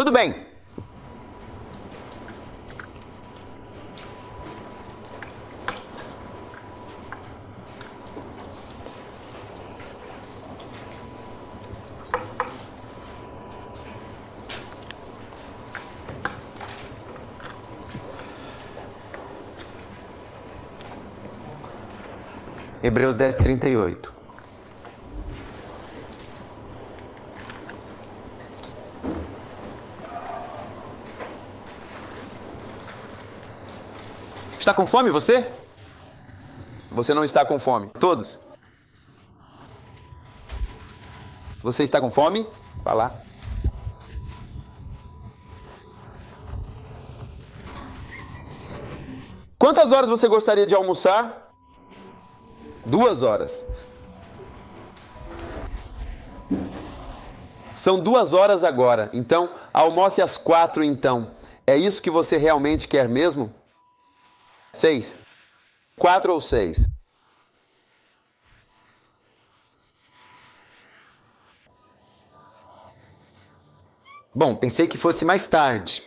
Tudo bem. Hebreus 10:38. Está com fome você? Você não está com fome. Todos? Você está com fome? Vá lá. Quantas horas você gostaria de almoçar? 2 horas. São 2 horas agora. Então, almoce às 4 então. É isso que você realmente quer mesmo? 6. 4 ou 6? Bom, pensei que fosse mais tarde.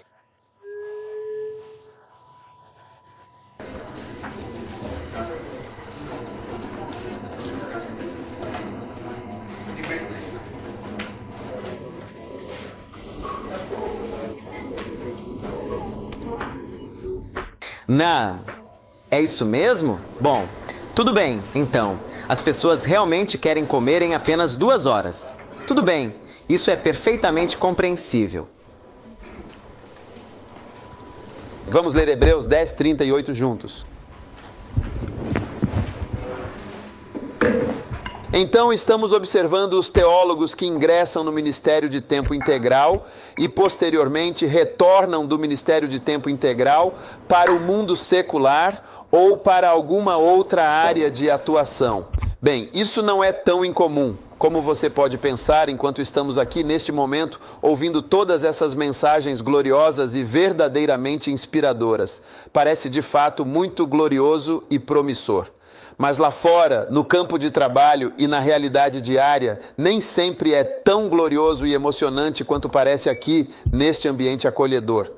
Não, é isso mesmo? Bom, tudo bem, então. As pessoas realmente querem comer em apenas 2 horas. Tudo bem, isso é perfeitamente compreensível. Vamos ler Hebreus 10:38 juntos. Então, estamos observando os teólogos que ingressam no ministério de tempo integral e, posteriormente, retornam do ministério de tempo integral para o mundo secular ou para alguma outra área de atuação. Bem, isso não é tão incomum como você pode pensar enquanto estamos aqui neste momento ouvindo todas essas mensagens gloriosas e verdadeiramente inspiradoras. Parece de fato muito glorioso e promissor. Mas lá fora, no campo de trabalho e na realidade diária, nem sempre é tão glorioso e emocionante quanto parece aqui neste ambiente acolhedor.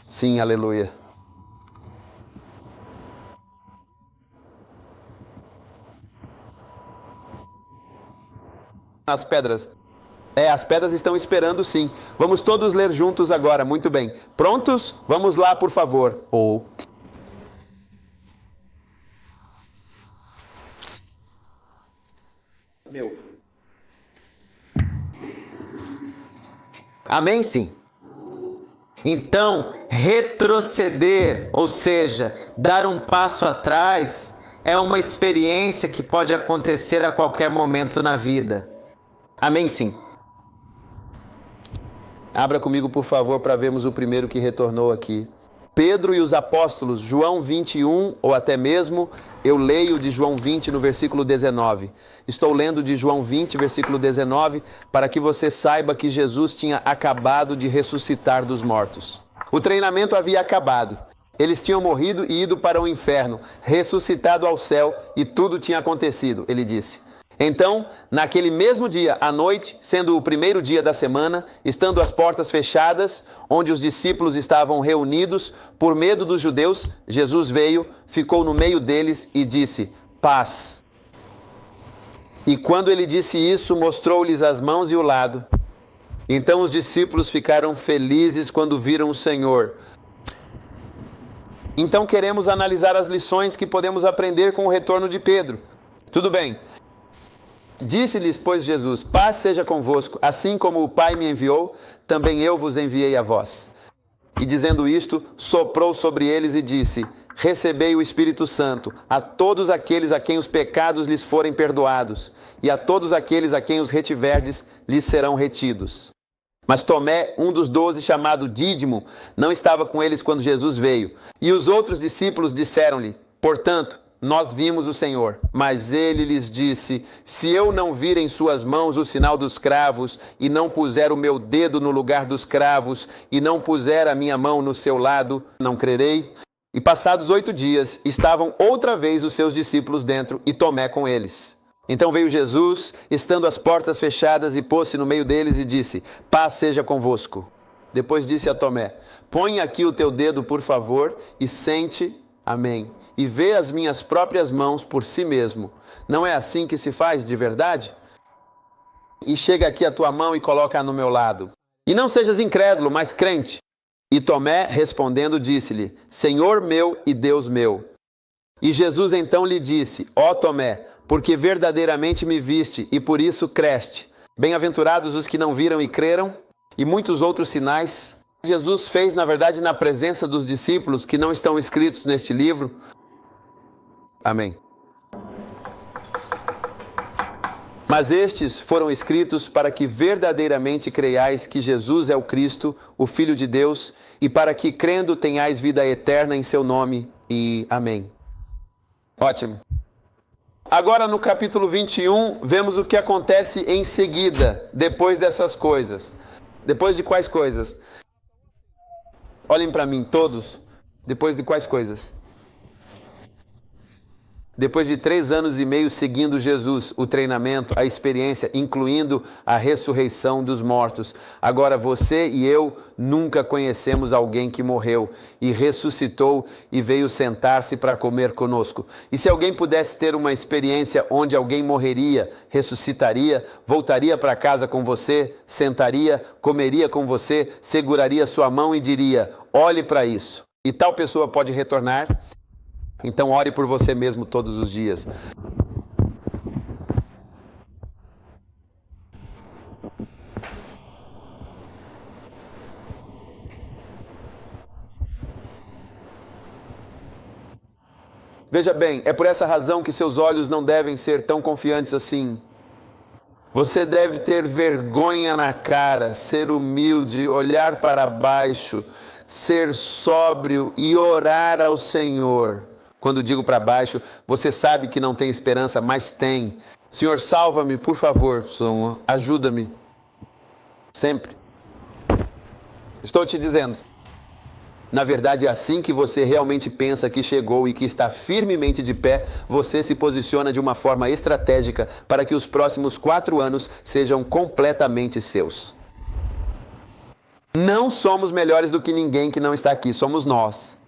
Sim, aleluia. As pedras. As pedras estão esperando sim. Vamos todos ler juntos agora, muito bem. Prontos? Vamos lá, por favor. Amém, sim. Então, retroceder, ou seja, dar um passo atrás, é uma experiência que pode acontecer a qualquer momento na vida. Amém, sim. Abra comigo, por favor, para vermos o primeiro que retornou aqui. Pedro e os apóstolos, João 21, ou até mesmo, eu leio de João 20 no versículo 19. Estou lendo de João 20, versículo 19, para que você saiba que Jesus tinha acabado de ressuscitar dos mortos. O treinamento havia acabado. Eles tinham morrido e ido para o inferno, ressuscitado ao céu, e tudo tinha acontecido, ele disse. Então, naquele mesmo dia, à noite, sendo o primeiro dia da semana, estando as portas fechadas, onde os discípulos estavam reunidos, por medo dos judeus, Jesus veio, ficou no meio deles e disse: paz. E quando ele disse isso, mostrou-lhes as mãos e o lado. Então os discípulos ficaram felizes quando viram o Senhor. Então queremos analisar as lições que podemos aprender com o retorno de Pedro. Tudo bem. Disse-lhes, pois, Jesus: paz seja convosco, assim como o Pai me enviou, também eu vos enviei a vós. E dizendo isto, soprou sobre eles e disse: recebei o Espírito Santo, a todos aqueles a quem os pecados lhes forem perdoados, e a todos aqueles a quem os retiverdes, lhes serão retidos. Mas Tomé, um dos 12, chamado Dídimo, não estava com eles quando Jesus veio. E os outros discípulos disseram-lhe: portanto, nós vimos o Senhor. Mas ele lhes disse: se eu não vir em suas mãos o sinal dos cravos, e não puser o meu dedo no lugar dos cravos, e não puser a minha mão no seu lado, não crerei. E passados 8 dias, estavam outra vez os seus discípulos dentro e Tomé com eles. Então veio Jesus, estando as portas fechadas, e pôs-se no meio deles e disse: paz seja convosco. Depois disse a Tomé: põe aqui o teu dedo, por favor, e sente, amém, e vê as minhas próprias mãos por si mesmo. Não é assim que se faz de verdade? E chega aqui a tua mão e coloca no meu lado. E não sejas incrédulo, mas crente. E Tomé, respondendo, disse-lhe: Senhor meu e Deus meu. E Jesus então lhe disse: ó Tomé, porque verdadeiramente me viste e por isso creste. Bem-aventurados os que não viram e creram. E muitos outros sinais Jesus fez, na verdade, na presença dos discípulos que não estão escritos neste livro. Amém. Mas estes foram escritos para que verdadeiramente creiais que Jesus é o Cristo, o Filho de Deus, e para que, crendo, tenhais vida eterna em seu nome. E amém. Ótimo. Agora no capítulo 21, vemos o que acontece em seguida, depois dessas coisas. Depois de quais coisas? Olhem para mim, todos. Depois de quais coisas? Depois de 3 anos e meio seguindo Jesus, o treinamento, a experiência, incluindo a ressurreição dos mortos. Agora você e eu nunca conhecemos alguém que morreu e ressuscitou e veio sentar-se para comer conosco. E se alguém pudesse ter uma experiência onde alguém morreria, ressuscitaria, voltaria para casa com você, sentaria, comeria com você, seguraria sua mão e diria: olhe para isso. E tal pessoa pode retornar? Então ore por você mesmo todos os dias. Veja bem, é por essa razão que seus olhos não devem ser tão confiantes assim. Você deve ter vergonha na cara, ser humilde, olhar para baixo, ser sóbrio e orar ao Senhor. Quando digo para baixo, você sabe que não tem esperança, mas tem. Senhor, salva-me, por favor, Senhor, ajuda-me. Sempre. Estou te dizendo. Na verdade, é assim que você realmente pensa que chegou e que está firmemente de pé, você se posiciona de uma forma estratégica para que os próximos 4 anos sejam completamente seus. Não somos melhores do que ninguém que não está aqui, somos nós.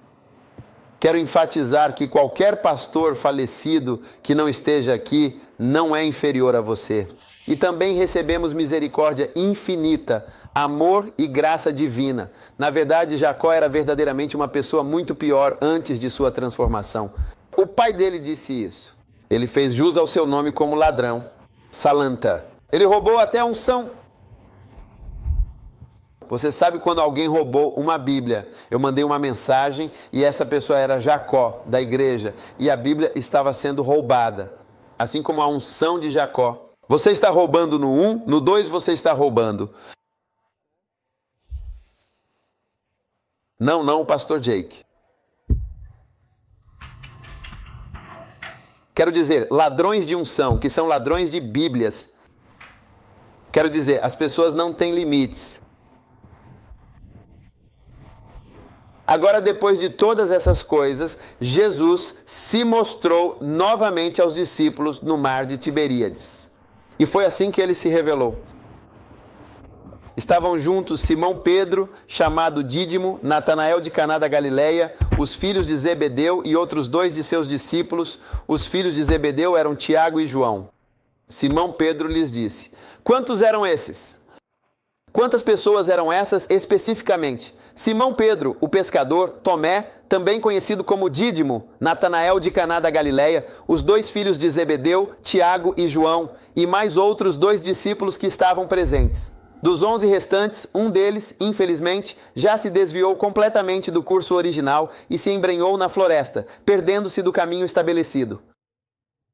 Quero enfatizar que qualquer pastor falecido que não esteja aqui não é inferior a você. E também recebemos misericórdia infinita, amor e graça divina. Na verdade, Jacó era verdadeiramente uma pessoa muito pior antes de sua transformação. O pai dele disse isso. Ele fez jus ao seu nome como ladrão, salanta. Ele roubou até a unção. Você sabe quando alguém roubou uma Bíblia? Eu mandei uma mensagem e essa pessoa era Jacó, da igreja, e a Bíblia estava sendo roubada, assim como a unção de Jacó. Você está roubando no 1, no 2 você está roubando. Não, o pastor Jake. Quero dizer, ladrões de unção, que são ladrões de Bíblias. Quero dizer, as pessoas não têm limites. Agora, depois de todas essas coisas, Jesus se mostrou novamente aos discípulos no mar de Tiberíades. E foi assim que ele se revelou. Estavam juntos Simão Pedro, chamado Dídimo, Natanael de Caná da Galileia, os filhos de Zebedeu e outros 2 de seus discípulos. Os filhos de Zebedeu eram Tiago e João. Simão Pedro lhes disse: quantos eram esses? Quantas pessoas eram essas especificamente? Simão Pedro, o pescador, Tomé, também conhecido como Dídimo, Natanael de Caná da Galileia, os 2 filhos de Zebedeu, Tiago e João, e mais outros 2 discípulos que estavam presentes. Dos 11 restantes, um deles, infelizmente, já se desviou completamente do curso original e se embrenhou na floresta, perdendo-se do caminho estabelecido.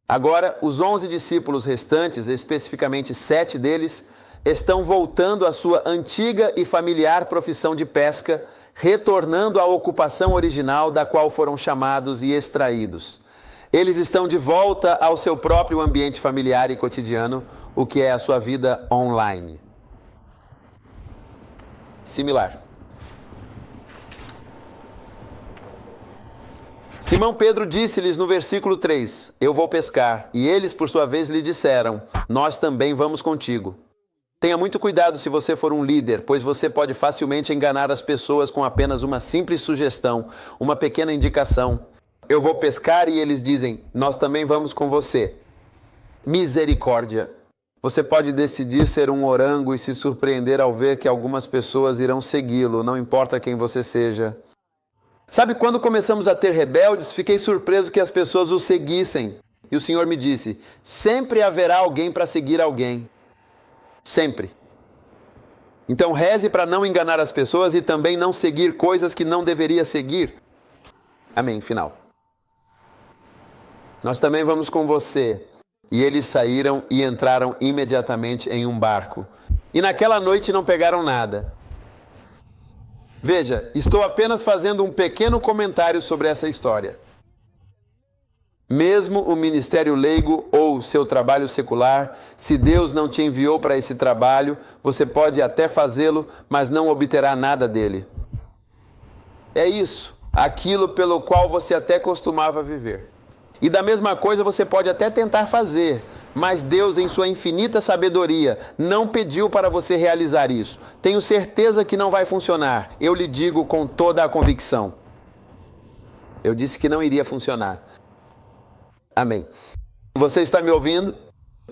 Agora, os 11 discípulos restantes, especificamente 7 deles, estão voltando à sua antiga e familiar profissão de pesca, retornando à ocupação original da qual foram chamados e extraídos. Eles estão de volta ao seu próprio ambiente familiar e cotidiano, o que é a sua vida online. Similar. Simão Pedro disse-lhes no versículo 3, eu vou pescar. E eles, por sua vez, lhe disseram, nós também vamos contigo. Tenha muito cuidado se você for um líder, pois você pode facilmente enganar as pessoas com apenas uma simples sugestão, uma pequena indicação. Eu vou pescar e eles dizem, nós também vamos com você. Misericórdia. Você pode decidir ser um orango e se surpreender ao ver que algumas pessoas irão segui-lo, não importa quem você seja. Sabe, quando começamos a ter rebeldes, fiquei surpreso que as pessoas o seguissem. E o Senhor me disse, sempre haverá alguém para seguir alguém. Sempre. Então reze para não enganar as pessoas e também não seguir coisas que não deveria seguir. Amém, final. Nós também vamos com você. E eles saíram e entraram imediatamente em um barco. E naquela noite não pegaram nada. Veja, estou apenas fazendo um pequeno comentário sobre essa história. Mesmo o ministério leigo ou seu trabalho secular, se Deus não te enviou para esse trabalho, você pode até fazê-lo, mas não obterá nada dele. É isso, aquilo pelo qual você até costumava viver. E da mesma coisa você pode até tentar fazer, mas Deus, em sua infinita sabedoria, não pediu para você realizar isso. Tenho certeza que não vai funcionar. Eu lhe digo com toda a convicção. Eu disse que não iria funcionar. Amém. Você está me ouvindo?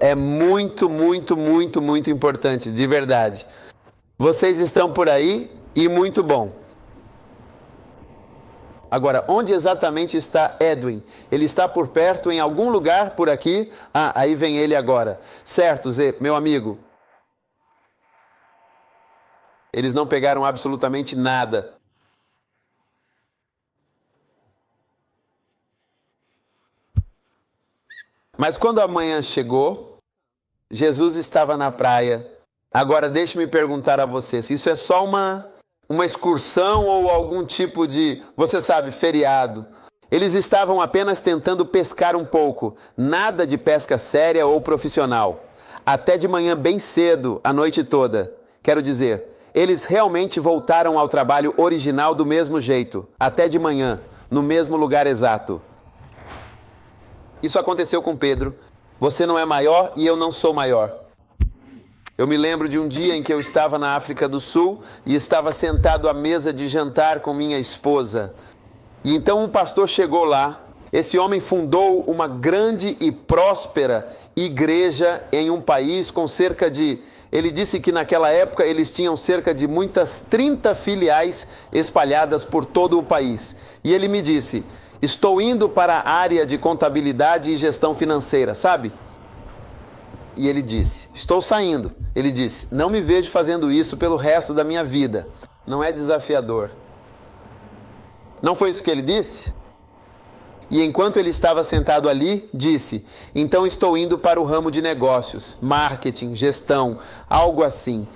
É muito, muito, muito, muito importante, de verdade. Vocês estão por aí e muito bom. Agora, onde exatamente está Edwin? Ele está por perto, em algum lugar por aqui? Ah, aí vem ele agora. Certo, Zé, meu amigo. Eles não pegaram absolutamente nada. Mas quando a manhã chegou, Jesus estava na praia. Agora, deixe-me perguntar a você, se isso é só uma excursão ou algum tipo de, você sabe, feriado. Eles estavam apenas tentando pescar um pouco, nada de pesca séria ou profissional. Até de manhã bem cedo, a noite toda. Quero dizer, eles realmente voltaram ao trabalho original do mesmo jeito, até de manhã, no mesmo lugar exato. Isso aconteceu com Pedro. Você não é maior e eu não sou maior. Eu me lembro de um dia em que eu estava na África do Sul e estava sentado à mesa de jantar com minha esposa. E então um pastor chegou lá. Esse homem fundou uma grande e próspera igreja em um país com cerca de... Ele disse que naquela época eles tinham cerca de muitas 30 filiais espalhadas por todo o país. E ele me disse, estou indo para a área de contabilidade e gestão financeira, sabe? E ele disse, estou saindo. Ele disse, não me vejo fazendo isso pelo resto da minha vida. Não é desafiador. Não foi isso que ele disse? E enquanto ele estava sentado ali, disse, então estou indo para o ramo de negócios, marketing, gestão, algo assim.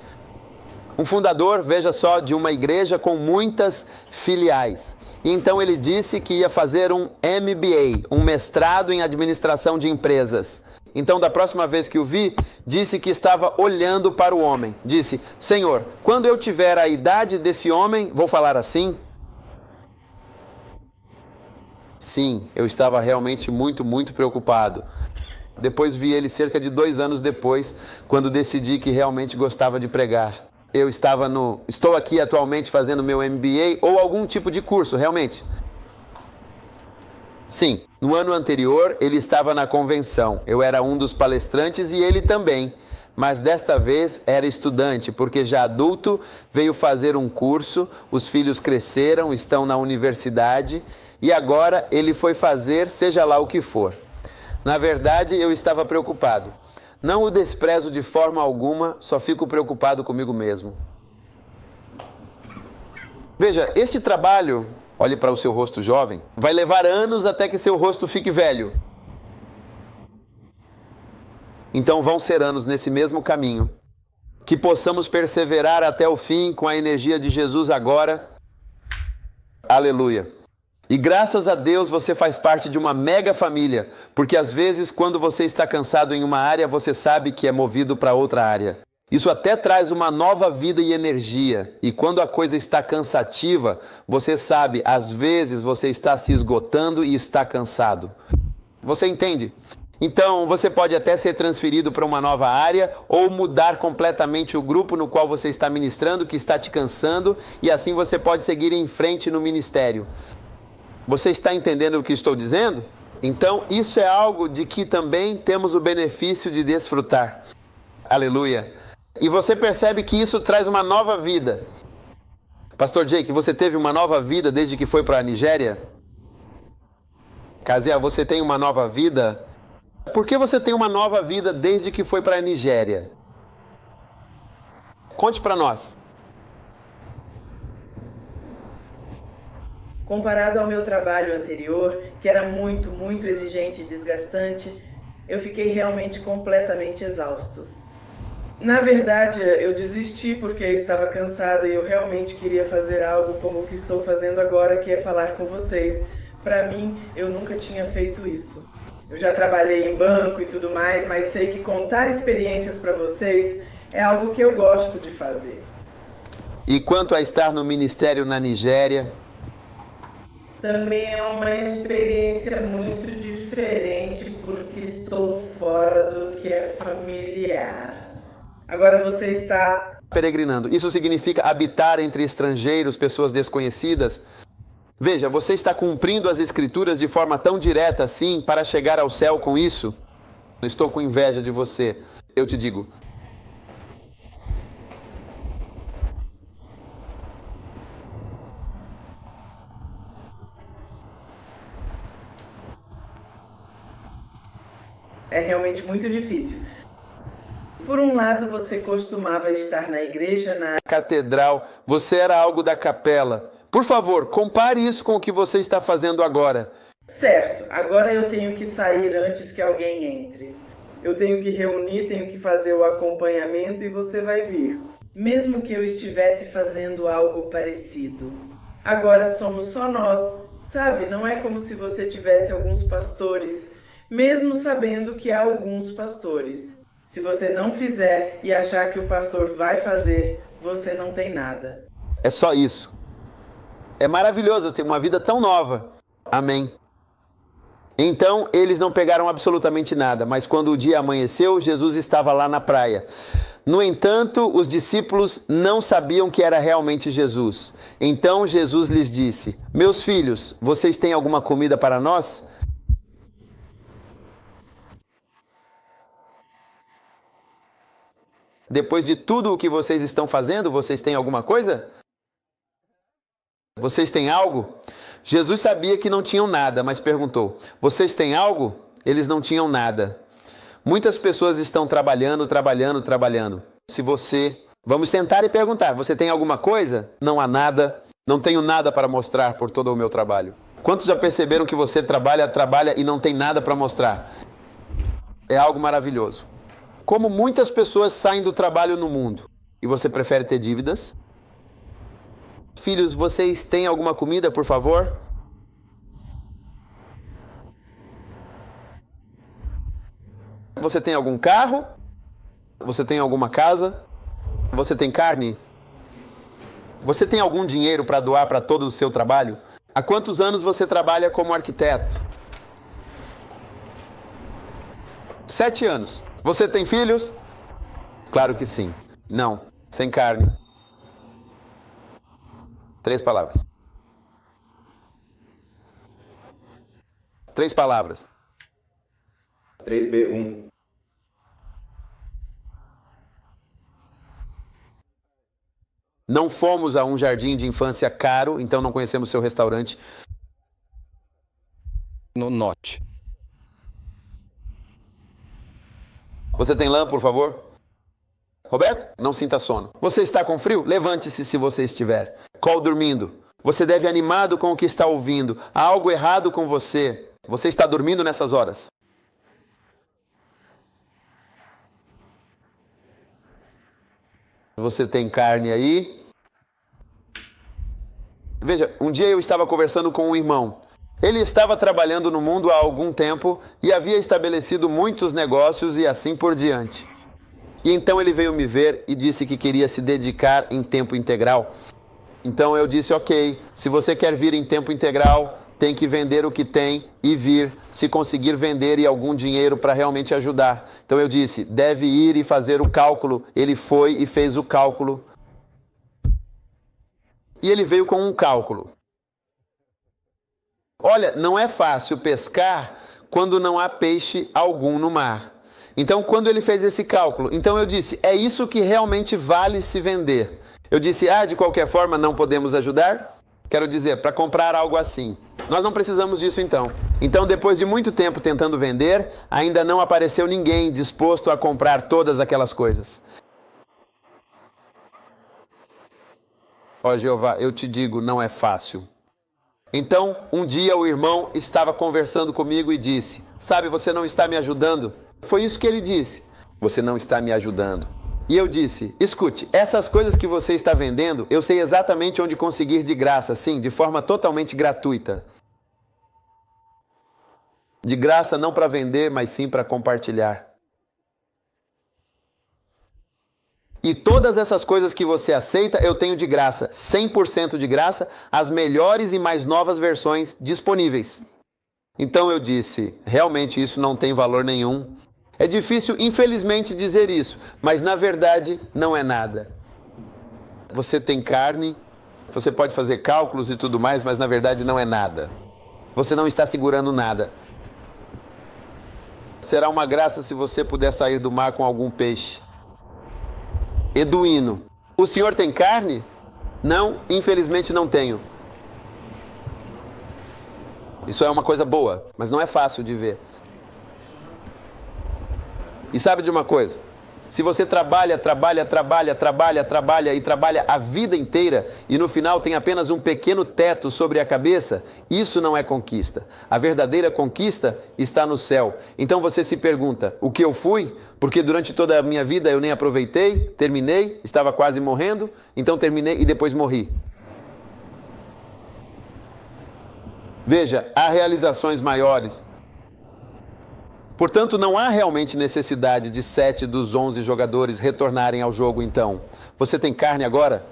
Um fundador, veja só, de uma igreja com muitas filiais. E então ele disse que ia fazer um MBA, um mestrado em administração de empresas. Então, da próxima vez que o vi, disse que estava olhando para o homem. Disse, Senhor, quando eu tiver a idade desse homem, vou falar assim? Sim, eu estava realmente muito, muito preocupado. Depois vi ele cerca de 2 anos depois, quando decidi que realmente gostava de pregar. Estou aqui atualmente fazendo meu MBA ou algum tipo de curso, realmente. Sim, no ano anterior ele estava na convenção. Eu era um dos palestrantes e ele também. Mas desta vez era estudante, porque já adulto veio fazer um curso, os filhos cresceram, estão na universidade e agora ele foi fazer seja lá o que for. Na verdade, eu estava preocupado. Não o desprezo de forma alguma, só fico preocupado comigo mesmo. Veja, este trabalho... Olhe para o seu rosto jovem. Vai levar anos até que seu rosto fique velho. Então vão ser anos nesse mesmo caminho. Que possamos perseverar até o fim com a energia de Jesus agora. Aleluia. E graças a Deus você faz parte de uma mega família. Porque às vezes quando você está cansado em uma área, você sabe que é movido para outra área. Isso até traz uma nova vida e energia. E quando a coisa está cansativa, você sabe, às vezes você está se esgotando e está cansado. Você entende? Então, você pode até ser transferido para uma nova área ou mudar completamente o grupo no qual você está ministrando, que está te cansando, e assim você pode seguir em frente no ministério. Você está entendendo o que estou dizendo? Então, isso é algo de que também temos o benefício de desfrutar. Aleluia! E você percebe que isso traz uma nova vida. Pastor Jake, você teve uma nova vida desde que foi para a Nigéria? Kazia, você tem uma nova vida? Por que você tem uma nova vida desde que foi para a Nigéria? Conte para nós. Comparado ao meu trabalho anterior, que era muito, muito exigente e desgastante, eu fiquei realmente completamente exausto. Na verdade, eu desisti porque eu estava cansada e eu realmente queria fazer algo como o que estou fazendo agora, que é falar com vocês. Para mim, eu nunca tinha feito isso. Eu já trabalhei em banco e tudo mais, mas sei que contar experiências para vocês é algo que eu gosto de fazer. E quanto a estar no ministério na Nigéria? Também é uma experiência muito diferente porque estou fora do que é familiar. Agora você está peregrinando. Isso significa habitar entre estrangeiros, pessoas desconhecidas. Veja, você está cumprindo as escrituras de forma tão direta assim para chegar ao céu com isso? Estou com inveja de você. Eu te digo. É realmente muito difícil. Por um lado, você costumava estar na igreja, na catedral, você era algo da capela. Por favor, compare isso com o que você está fazendo agora. Certo, agora eu tenho que sair antes que alguém entre. Eu tenho que reunir, tenho que fazer o acompanhamento e você vai vir. Mesmo que eu estivesse fazendo algo parecido. Agora somos só nós, sabe? Não é como se você tivesse alguns pastores, mesmo sabendo que há alguns pastores. Se você não fizer e achar que o pastor vai fazer, você não tem nada. É só isso. É maravilhoso ter uma vida tão nova. Amém. Então, eles não pegaram absolutamente nada, mas quando o dia amanheceu, Jesus estava lá na praia. No entanto, os discípulos não sabiam que era realmente Jesus. Então, Jesus lhes disse: "Meus filhos, vocês têm alguma comida para nós?" Depois de tudo o que vocês estão fazendo, vocês têm alguma coisa? Vocês têm algo? Jesus sabia que não tinham nada, mas perguntou: vocês têm algo? Eles não tinham nada. Muitas pessoas estão trabalhando. Se você... Vamos sentar e perguntar: você tem alguma coisa? Não há nada. Não tenho nada para mostrar por todo o meu trabalho. Quantos já perceberam que você trabalha e não tem nada para mostrar? É algo maravilhoso. Como muitas pessoas saem do trabalho no mundo. E você prefere ter dívidas? Filhos, vocês têm alguma comida, por favor? Você tem algum carro? Você tem alguma casa? Você tem carne? Você tem algum dinheiro para doar para todo o seu trabalho? Há quantos anos você trabalha como arquiteto? 7 anos. Você tem filhos? Claro que sim. Não, sem carne. 3 palavras. 3 palavras. 3B1. Não fomos a um jardim de infância caro, então não conhecemos seu restaurante. No norte. Você tem lã, por favor? Roberto, não sinta sono. Você está com frio? Levante-se se você estiver. Cole dormindo. Você deve animado com o que está ouvindo. Há algo errado com você. Você está dormindo nessas horas? Você tem carne aí? Veja, um dia eu estava conversando com um irmão. Ele estava trabalhando no mundo há algum tempo e havia estabelecido muitos negócios e assim por diante. E então ele veio me ver e disse que queria se dedicar em tempo integral. Então eu disse, ok, se você quer vir em tempo integral, tem que vender o que tem e vir, se conseguir vender e algum dinheiro para realmente ajudar. Então eu disse, deve ir e fazer o cálculo. Ele foi e fez o cálculo. E ele veio com um cálculo. Olha, não é fácil pescar quando não há peixe algum no mar. Então, quando ele fez esse cálculo, então eu disse, é isso que realmente vale se vender. Eu disse, de qualquer forma não podemos ajudar? Quero dizer, para comprar algo assim. Nós não precisamos disso então. Então, depois de muito tempo tentando vender, ainda não apareceu ninguém disposto a comprar todas aquelas coisas. Ó Jeová, eu te digo, não é fácil. Então, um dia o irmão estava conversando comigo e disse, sabe, você não está me ajudando? Foi isso que ele disse, você não está me ajudando. E eu disse, escute, essas coisas que você está vendendo, eu sei exatamente onde conseguir de graça, sim, de forma totalmente gratuita. De graça não para vender, mas sim para compartilhar. E todas essas coisas que você aceita, eu tenho de graça, 100% de graça, as melhores e mais novas versões disponíveis. Então eu disse, realmente isso não tem valor nenhum. É difícil, infelizmente, dizer isso, mas na verdade não é nada. Você tem carne, você pode fazer cálculos e tudo mais, mas na verdade não é nada. Você não está segurando nada. Será uma graça se você puder sair do mar com algum peixe. Eduíno, o senhor tem carne? Não, infelizmente não tenho. Isso é uma coisa boa, mas não é fácil de ver. E sabe de uma coisa? Se você trabalha a vida inteira e no final tem apenas um pequeno teto sobre a cabeça, isso não é conquista. A verdadeira conquista está no céu. Então você se pergunta, o que eu fui? Porque durante toda a minha vida eu nem aproveitei, terminei, estava quase morrendo, então terminei e depois morri. Veja, há realizações maiores. Portanto, não há realmente necessidade de 7 dos 11 jogadores retornarem ao jogo então. Você tem carne agora?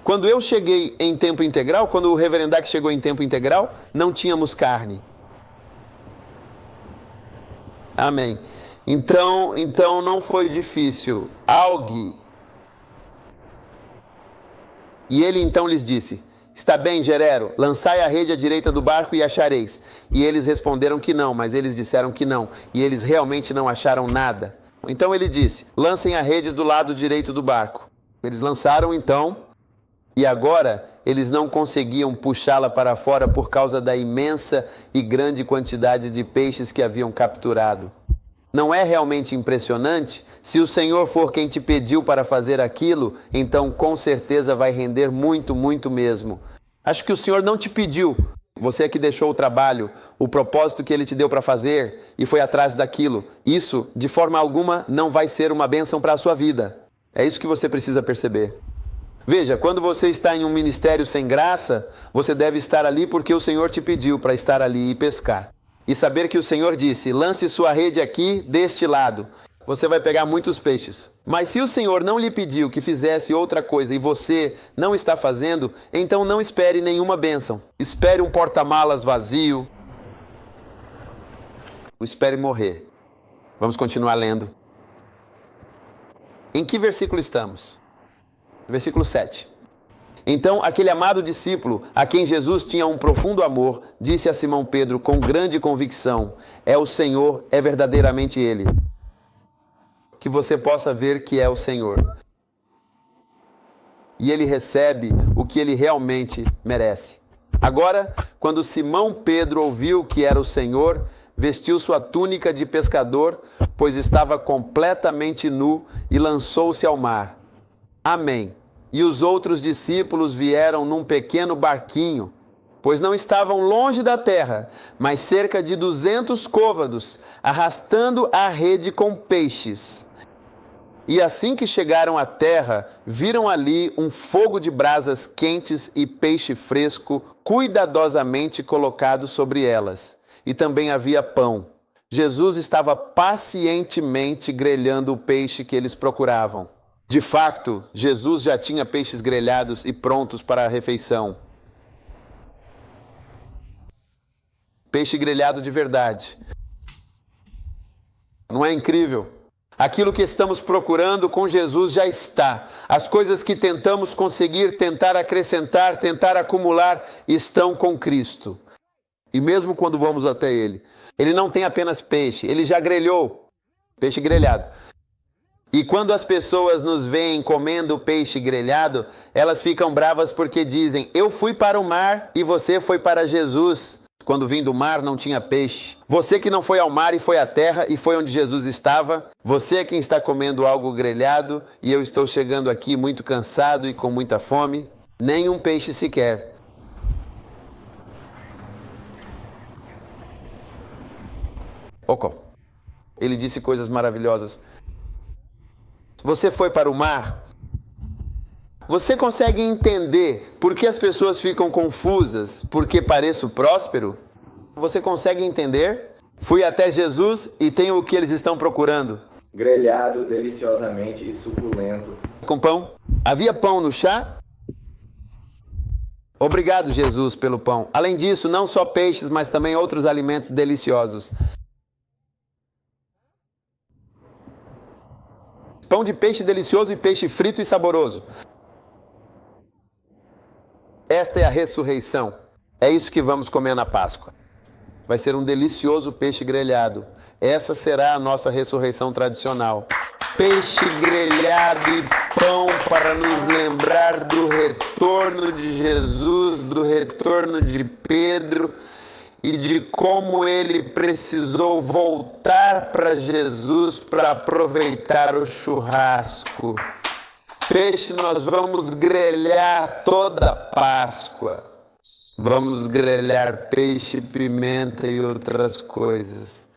Quando eu cheguei em tempo integral, quando o Reverendak chegou em tempo integral, não tínhamos carne. Amém. Então não foi difícil. Algue. E ele então lhes disse, está bem, Gerero, lançai a rede à direita do barco e achareis. E eles responderam que não, mas eles disseram que não. E eles realmente não acharam nada. Então ele disse, lancem a rede do lado direito do barco. Eles lançaram então, e agora eles não conseguiam puxá-la para fora por causa da imensa e grande quantidade de peixes que haviam capturado. Não é realmente impressionante? Se o Senhor for quem te pediu para fazer aquilo, então com certeza vai render muito, muito mesmo. Acho que o Senhor não te pediu. Você é que deixou o trabalho, o propósito que Ele te deu para fazer e foi atrás daquilo. Isso, de forma alguma, não vai ser uma bênção para a sua vida. É isso que você precisa perceber. Veja, quando você está em um ministério sem graça, você deve estar ali porque o Senhor te pediu para estar ali e pescar. E saber que o Senhor disse, lance sua rede aqui, deste lado. Você vai pegar muitos peixes. Mas se o Senhor não lhe pediu que fizesse outra coisa e você não está fazendo, então não espere nenhuma bênção. Espere um porta-malas vazio. Espere morrer. Vamos continuar lendo. Em que versículo estamos? Versículo 7. Então, aquele amado discípulo, a quem Jesus tinha um profundo amor, disse a Simão Pedro com grande convicção, é o Senhor, é verdadeiramente Ele. Que você possa ver que é o Senhor. E Ele recebe o que Ele realmente merece. Agora, quando Simão Pedro ouviu que era o Senhor, vestiu sua túnica de pescador, pois estava completamente nu, e lançou-se ao mar. Amém. E os outros discípulos vieram num pequeno barquinho, pois não estavam longe da terra, mas cerca de 200 côvados, arrastando a rede com peixes. E assim que chegaram à terra, viram ali um fogo de brasas quentes e peixe fresco, cuidadosamente colocado sobre elas. E também havia pão. Jesus estava pacientemente grelhando o peixe que eles procuravam. De fato, Jesus já tinha peixes grelhados e prontos para a refeição. Peixe grelhado de verdade. Não é incrível? Aquilo que estamos procurando com Jesus já está. As coisas que tentamos conseguir, tentar acrescentar, tentar acumular, estão com Cristo. E mesmo quando vamos até Ele, Ele não tem apenas peixe, Ele já grelhou. Peixe grelhado. E quando as pessoas nos veem comendo peixe grelhado, elas ficam bravas porque dizem: eu fui para o mar e você foi para Jesus. Quando vim do mar não tinha peixe. Você que não foi ao mar e foi à terra e foi onde Jesus estava. Você é quem está comendo algo grelhado e eu estou chegando aqui muito cansado e com muita fome. Nem um peixe sequer. Ele disse coisas maravilhosas. Você foi para o mar? Você consegue entender por que as pessoas ficam confusas? Porque pareço próspero? Você consegue entender? Fui até Jesus e tenho o que eles estão procurando. Grelhado deliciosamente e suculento. Com pão? Havia pão no chá? Obrigado, Jesus, pelo pão. Além disso, não só peixes, mas também outros alimentos deliciosos. Pão de peixe delicioso e peixe frito e saboroso. Esta é a ressurreição. É isso que vamos comer na Páscoa. Vai ser um delicioso peixe grelhado. Essa será a nossa ressurreição tradicional. Peixe grelhado e pão para nos lembrar do retorno de Jesus, do retorno de Pedro e de como ele precisou voltar para Jesus para aproveitar o churrasco. Peixe nós vamos grelhar toda a Páscoa. Vamos grelhar peixe, pimenta e outras coisas.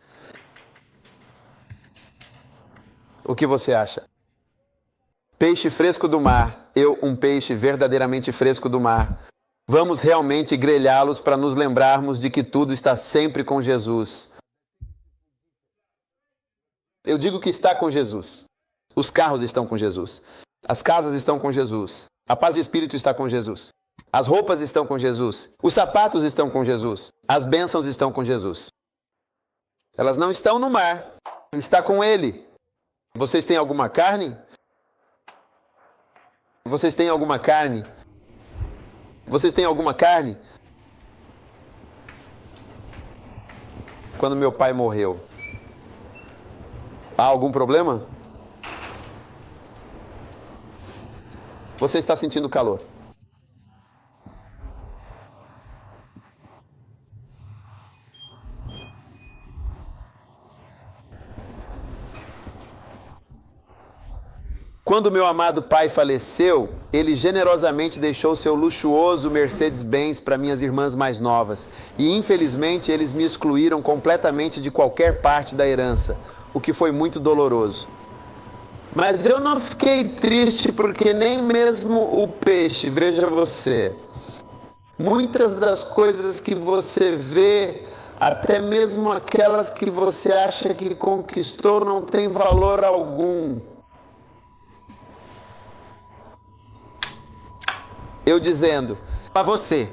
O que você acha? Peixe fresco do mar. Um peixe verdadeiramente fresco do mar. Vamos realmente grelhá-los para nos lembrarmos de que tudo está sempre com Jesus. Eu digo que está com Jesus. Os carros estão com Jesus. As casas estão com Jesus. A paz de espírito está com Jesus. As roupas estão com Jesus. Os sapatos estão com Jesus. As bênçãos estão com Jesus. Elas não estão no mar. Está com Ele. Vocês têm alguma carne? Vocês têm alguma carne? Vocês têm alguma carne? Quando meu pai morreu, há algum problema? Você está sentindo calor? Quando meu amado pai faleceu, ele generosamente deixou seu luxuoso Mercedes-Benz para minhas irmãs mais novas. E infelizmente eles me excluíram completamente de qualquer parte da herança, o que foi muito doloroso. Mas eu não fiquei triste porque nem mesmo o peixe, veja você, muitas das coisas que você vê, até mesmo aquelas que você acha que conquistou, não tem valor algum. Eu dizendo, para você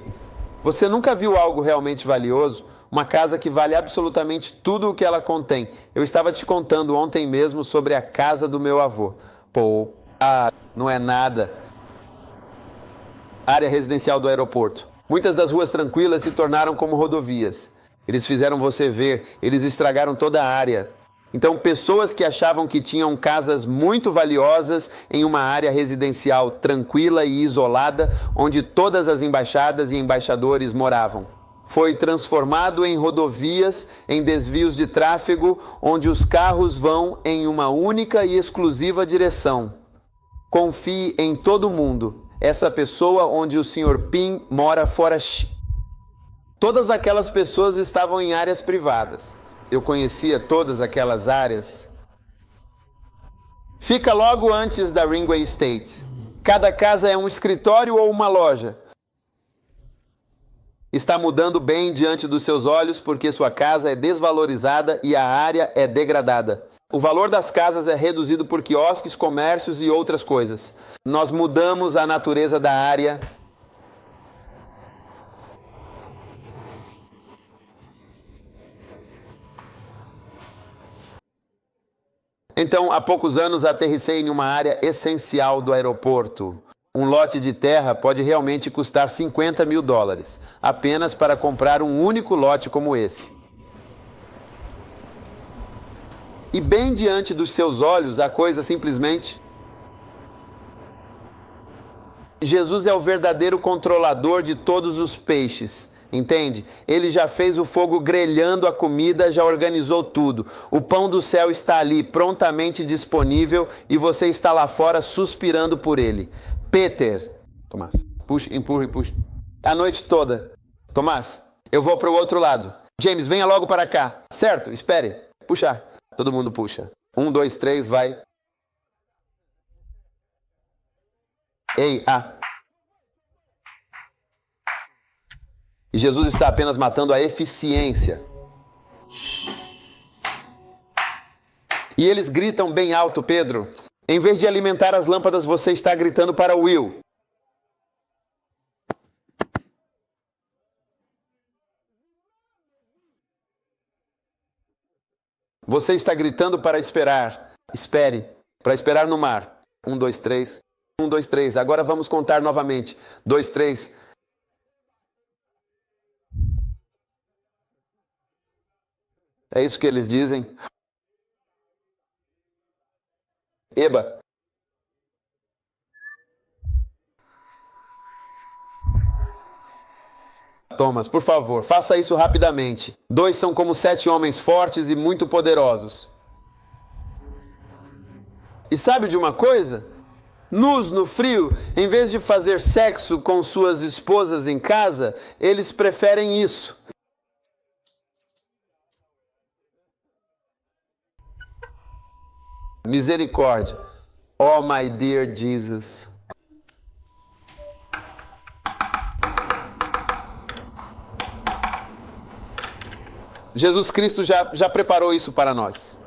nunca viu algo realmente valioso? Uma casa que vale absolutamente tudo o que ela contém. Eu estava te contando ontem mesmo sobre a casa do meu avô. Não é nada. Área residencial do aeroporto. Muitas das ruas tranquilas se tornaram como rodovias. Eles fizeram você ver, eles estragaram toda a área. Então, pessoas que achavam que tinham casas muito valiosas em uma área residencial tranquila e isolada, onde todas as embaixadas e embaixadores moravam, foi transformado em rodovias, em desvios de tráfego, onde os carros vão em uma única e exclusiva direção. Confie em todo mundo. Essa pessoa onde o Sr. Pim mora fora. Todas aquelas pessoas estavam em áreas privadas. Eu conhecia todas aquelas áreas. Fica logo antes da Ringway Estate. Cada casa é um escritório ou uma loja. está mudando bem diante dos seus olhos porque sua casa é desvalorizada e a área é degradada. O valor das casas é reduzido por quiosques, comércios e outras coisas. Nós mudamos a natureza da área. Então, há poucos anos, aterrissei em uma área essencial do aeroporto. Um lote de terra pode realmente custar $50 mil, apenas para comprar um único lote como esse. E bem diante dos seus olhos, a coisa simplesmente... Jesus é o verdadeiro controlador de todos os peixes. Entende? Ele já fez o fogo grelhando a comida, já organizou tudo. O pão do céu está ali, prontamente disponível, e você está lá fora suspirando por ele. Peter, Tomás, puxa, empurra e puxa. A noite toda. Tomás, eu vou para o outro lado. James, venha logo para cá. Certo, espere. Puxar. Todo mundo puxa. 1, 2, 3, vai. Ei, E Jesus está apenas matando a eficiência. E eles gritam bem alto, Pedro. Em vez de alimentar as lâmpadas, você está gritando para Will. Você está gritando para esperar. Espere. Para esperar no mar. 1, 2, 3. 1, 2, 3. Agora vamos contar novamente. 2, 3. É isso que eles dizem. Eba. Thomas, por favor, faça isso rapidamente. 2 são como 7 homens fortes e muito poderosos. E sabe de uma coisa? Nus no frio, em vez de fazer sexo com suas esposas em casa, eles preferem isso. Misericórdia. Oh, my dear Jesus. Jesus Cristo já preparou isso para nós.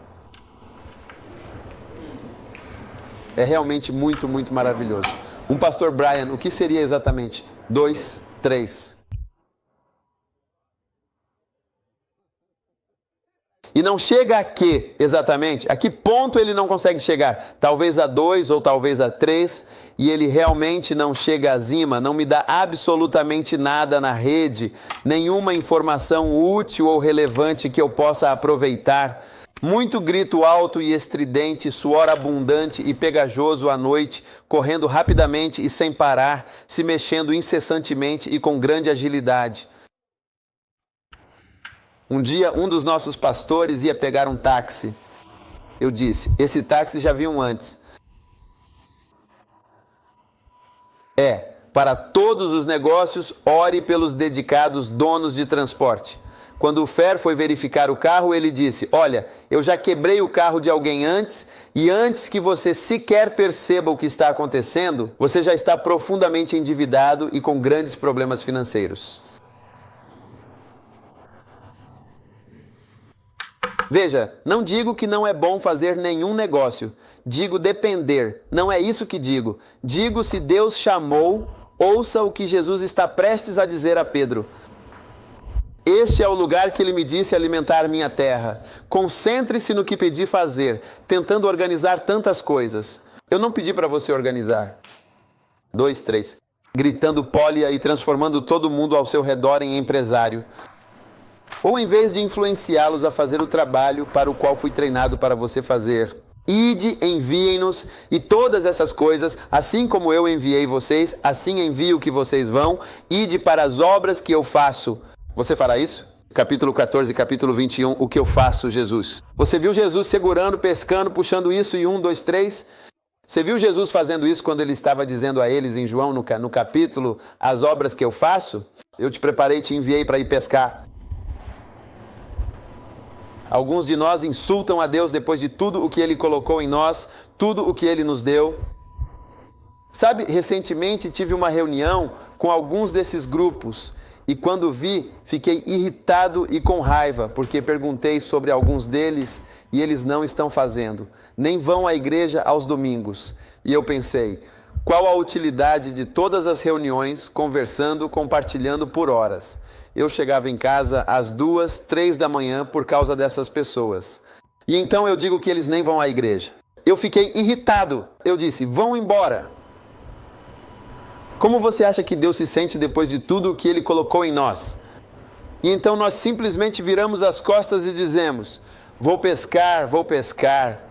É realmente muito, muito maravilhoso. Um pastor Brian, o que seria exatamente? 2, 3. E não chega a quê, exatamente? A que ponto ele não consegue chegar? Talvez a 2 ou talvez a 3. E ele realmente não chega a zima, não me dá absolutamente nada na rede, nenhuma informação útil ou relevante que eu possa aproveitar. Muito grito alto e estridente, suor abundante e pegajoso à noite, correndo rapidamente e sem parar, se mexendo incessantemente e com grande agilidade. Um dia, um dos nossos pastores ia pegar um táxi. Eu disse, esse táxi já vi um antes. Para todos os negócios, ore pelos dedicados donos de transporte. Quando o Fer foi verificar o carro, ele disse, olha, eu já quebrei o carro de alguém antes, e antes que você sequer perceba o que está acontecendo, você já está profundamente endividado e com grandes problemas financeiros. Veja, não digo que não é bom fazer nenhum negócio. Digo depender. Não é isso que digo. Digo se Deus chamou, ouça o que Jesus está prestes a dizer a Pedro. Este é o lugar que ele me disse alimentar minha terra. Concentre-se no que pedi fazer, tentando organizar tantas coisas. Eu não pedi para você organizar. 2, 3. Gritando pólia e transformando todo mundo ao seu redor em empresário. Ou em vez de influenciá-los a fazer o trabalho para o qual fui treinado para você fazer. Ide, enviem-nos e todas essas coisas, assim como eu enviei vocês, assim envio que vocês vão. Ide para as obras que eu faço. Você fará isso? Capítulo 14, capítulo 21, o que eu faço, Jesus. Você viu Jesus segurando, pescando, puxando isso e 1, 2, 3? Você viu Jesus fazendo isso quando ele estava dizendo a eles em João, no capítulo, as obras que eu faço? Eu te preparei e te enviei para ir pescar. Alguns de nós insultam a Deus depois de tudo o que Ele colocou em nós, tudo o que Ele nos deu. Sabe, recentemente tive uma reunião com alguns desses grupos E quando vi, fiquei irritado e com raiva, porque perguntei sobre alguns deles e eles não estão fazendo, nem vão à igreja aos domingos. E eu pensei, qual a utilidade de todas as reuniões, conversando, compartilhando por horas? Eu chegava em casa às 2, 3 da manhã por causa dessas pessoas. E então eu digo que eles nem vão à igreja. Eu fiquei irritado. Eu disse, vão embora. Como você acha que Deus se sente depois de tudo o que Ele colocou em nós? E então nós simplesmente viramos as costas e dizemos, vou pescar, vou pescar.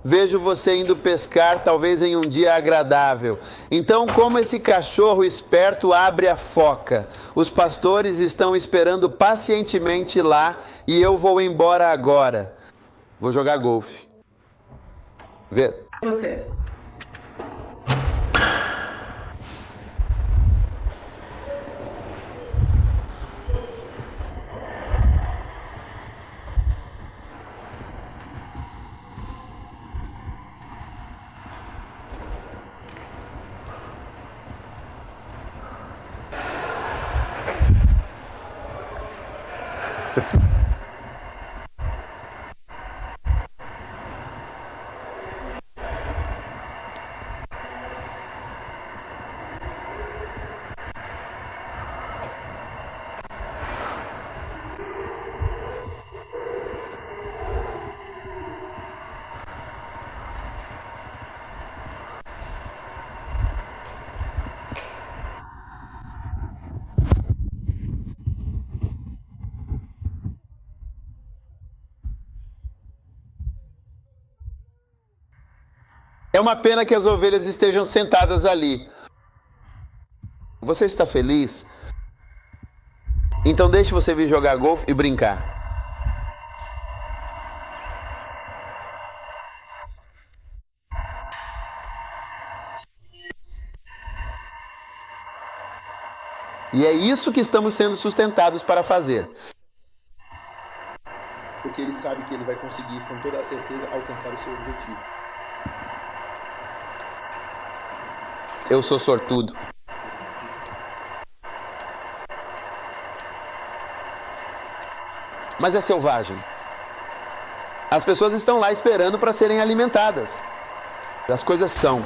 Vejo você indo pescar, talvez em um dia agradável. Então, como esse cachorro esperto abre a foca? Os pastores estão esperando pacientemente lá e eu vou embora agora. Vou jogar golfe. Vê? Você. É uma pena que as ovelhas estejam sentadas ali. Você está feliz? Então deixe você vir jogar golfe e brincar. E é isso que estamos sendo sustentados para fazer. Porque ele sabe que ele vai conseguir, com toda a certeza, alcançar o seu objetivo. Eu sou sortudo. Mas é selvagem. As pessoas estão lá esperando para serem alimentadas. As coisas são.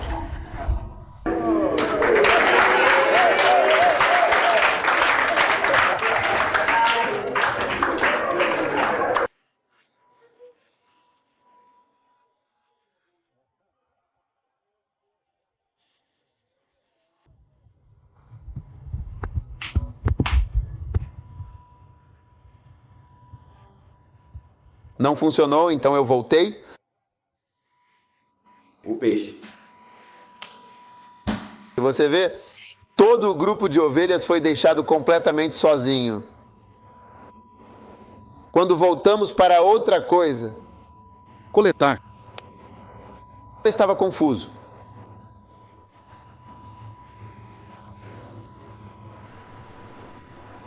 Não funcionou, então eu voltei. O peixe. E você vê, todo o grupo de ovelhas foi deixado completamente sozinho. Quando voltamos para outra coisa, coletar, eu estava confuso.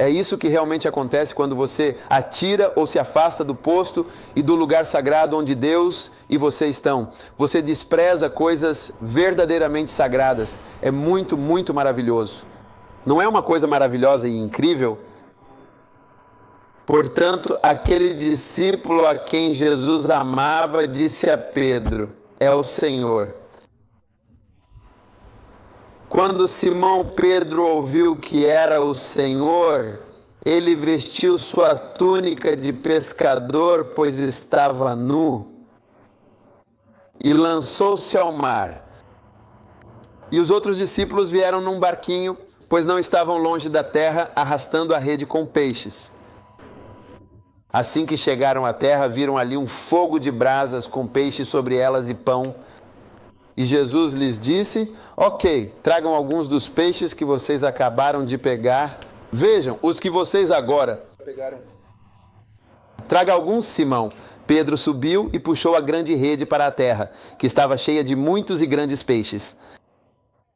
É isso que realmente acontece quando você atira ou se afasta do posto e do lugar sagrado onde Deus e você estão. Você despreza coisas verdadeiramente sagradas. É muito, muito maravilhoso. Não é uma coisa maravilhosa e incrível? Portanto, aquele discípulo a quem Jesus amava disse a Pedro, é o Senhor. Quando Simão Pedro ouviu que era o Senhor, ele vestiu sua túnica de pescador, pois estava nu, e lançou-se ao mar. E os outros discípulos vieram num barquinho, pois não estavam longe da terra, arrastando a rede com peixes. Assim que chegaram à terra, viram ali um fogo de brasas com peixes sobre elas e pão. E Jesus lhes disse, ok, tragam alguns dos peixes que vocês acabaram de pegar. Vejam, os que vocês agora Pegaram. Traga alguns, Simão. Pedro subiu e puxou a grande rede para a terra, que estava cheia de muitos e grandes peixes.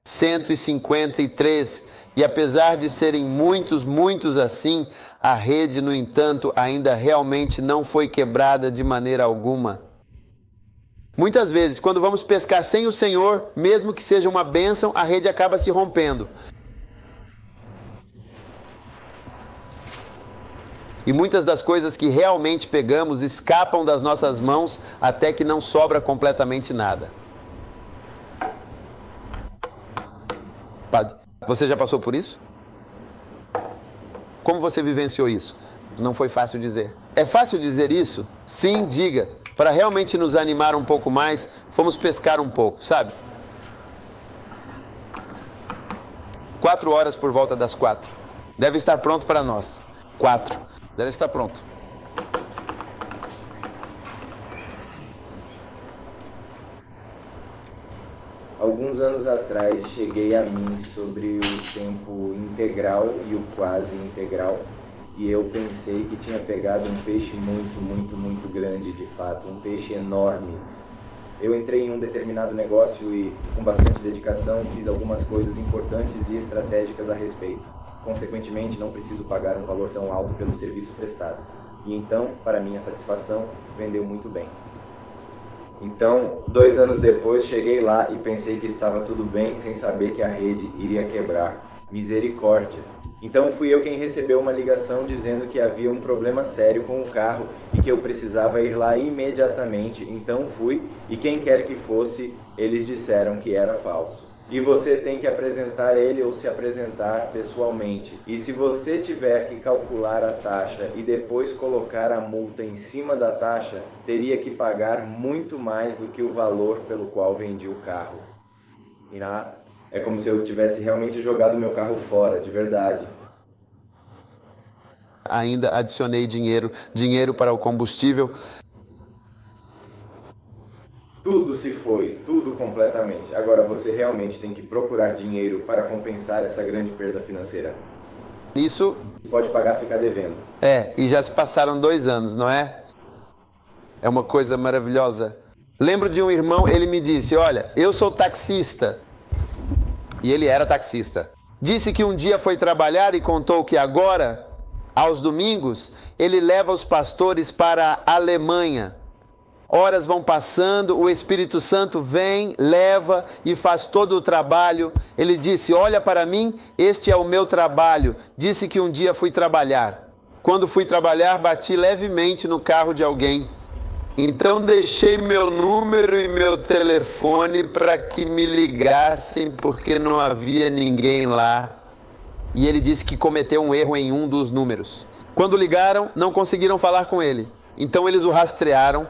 153. E apesar de serem muitos assim, a rede, no entanto, ainda realmente não foi quebrada de maneira alguma. Muitas vezes, quando vamos pescar sem o Senhor, mesmo que seja uma bênção, a rede acaba se rompendo. E muitas das coisas que realmente pegamos escapam das nossas mãos até que não sobra completamente nada. Padre, você já passou por isso? Como você vivenciou isso? Não foi fácil dizer. É fácil dizer isso? Sim, diga. Para realmente nos animar um pouco mais, fomos pescar um pouco, sabe? 4 horas por volta das 4. Deve estar pronto para nós. 4. Deve estar pronto. Alguns anos atrás cheguei a mim sobre o tempo integral e o quase integral, e eu pensei que tinha pegado um peixe muito grande, de fato, um peixe enorme. Eu entrei em um determinado negócio e, com bastante dedicação, fiz algumas coisas importantes e estratégicas a respeito. Consequentemente, não preciso pagar um valor tão alto pelo serviço prestado. E então, para minha satisfação, vendeu muito bem. Então, 2 anos depois, cheguei lá e pensei que estava tudo bem, sem saber que a rede iria quebrar. Misericórdia! Então fui eu quem recebeu uma ligação dizendo que havia um problema sério com o carro e que eu precisava ir lá imediatamente. Então fui, e quem quer que fosse, eles disseram que era falso. E você tem que apresentar ele ou se apresentar pessoalmente. E se você tiver que calcular a taxa e depois colocar a multa em cima da taxa, teria que pagar muito mais do que o valor pelo qual vendi o carro. E é como se eu tivesse realmente jogado meu carro fora, de verdade. Ainda adicionei dinheiro para o combustível. Tudo se foi, tudo completamente. Agora você realmente tem que procurar dinheiro para compensar essa grande perda financeira. Isso... Pode pagar, ficar devendo. E já se passaram 2 anos, não é? É uma coisa maravilhosa. Lembro de um irmão, ele me disse, olha, eu sou taxista. E ele era taxista. Disse que um dia foi trabalhar e contou que agora, aos domingos, ele leva os pastores para a Alemanha. Horas vão passando, o Espírito Santo vem, leva e faz todo o trabalho. Ele disse, olha para mim, este é o meu trabalho. Disse que um dia fui trabalhar. Quando fui trabalhar, bati levemente no carro de alguém. Então deixei meu número e meu telefone para que me ligassem, porque não havia ninguém lá. E ele disse que cometeu um erro em um dos números. Quando ligaram, não conseguiram falar com ele. Então eles o rastrearam.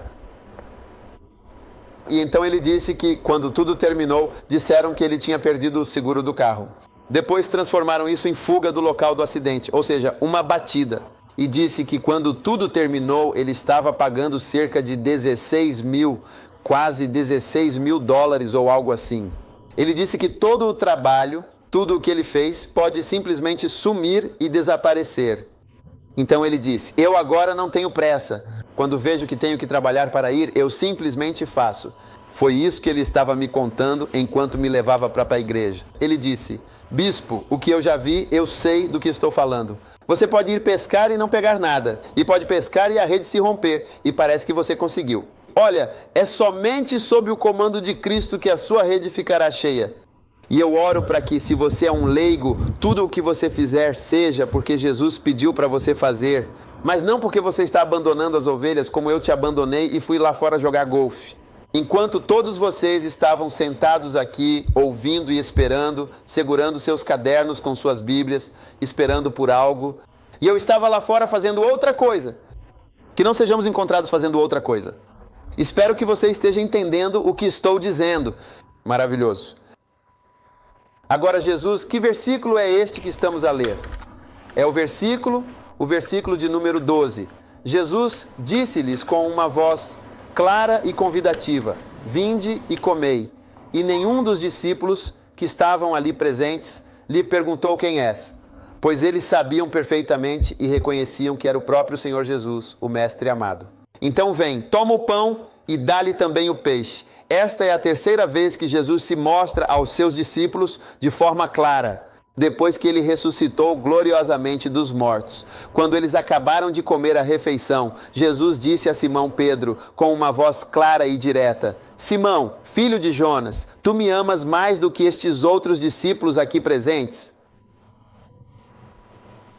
E então ele disse que, quando tudo terminou, disseram que ele tinha perdido o seguro do carro. Depois transformaram isso em fuga do local do acidente, ou seja, uma batida. E disse que quando tudo terminou, ele estava pagando cerca de 16 mil, quase 16 mil dólares ou algo assim. Ele disse que todo o trabalho, tudo o que ele fez, pode simplesmente sumir e desaparecer. Então ele disse, eu agora não tenho pressa. Quando vejo que tenho que trabalhar para ir, eu simplesmente faço. Foi isso que ele estava me contando enquanto me levava para a igreja. Ele disse, bispo, o que eu já vi, eu sei do que estou falando. Você pode ir pescar e não pegar nada. E pode pescar e a rede se romper. E parece que você conseguiu. Olha, é somente sob o comando de Cristo que a sua rede ficará cheia. E eu oro para que, se você é um leigo, tudo o que você fizer seja porque Jesus pediu para você fazer. Mas não porque você está abandonando as ovelhas como eu te abandonei e fui lá fora jogar golfe. Enquanto todos vocês estavam sentados aqui, ouvindo e esperando, segurando seus cadernos com suas Bíblias, esperando por algo. E eu estava lá fora fazendo outra coisa. Que não sejamos encontrados fazendo outra coisa. Espero que você esteja entendendo o que estou dizendo. Maravilhoso. Agora, Jesus, que versículo é este que estamos a ler? É o versículo de número 12. Jesus disse-lhes com uma voz clara e convidativa, vinde e comei. E nenhum dos discípulos que estavam ali presentes lhe perguntou quem és, pois eles sabiam perfeitamente e reconheciam que era o próprio Senhor Jesus, o Mestre amado. Então vem, toma o pão e dá-lhe também o peixe. Esta é a 3ª vez que Jesus se mostra aos seus discípulos de forma clara, depois que ele ressuscitou gloriosamente dos mortos. Quando eles acabaram de comer a refeição, Jesus disse a Simão Pedro, com uma voz clara e direta, Simão, filho de Jonas, tu me amas mais do que estes outros discípulos aqui presentes?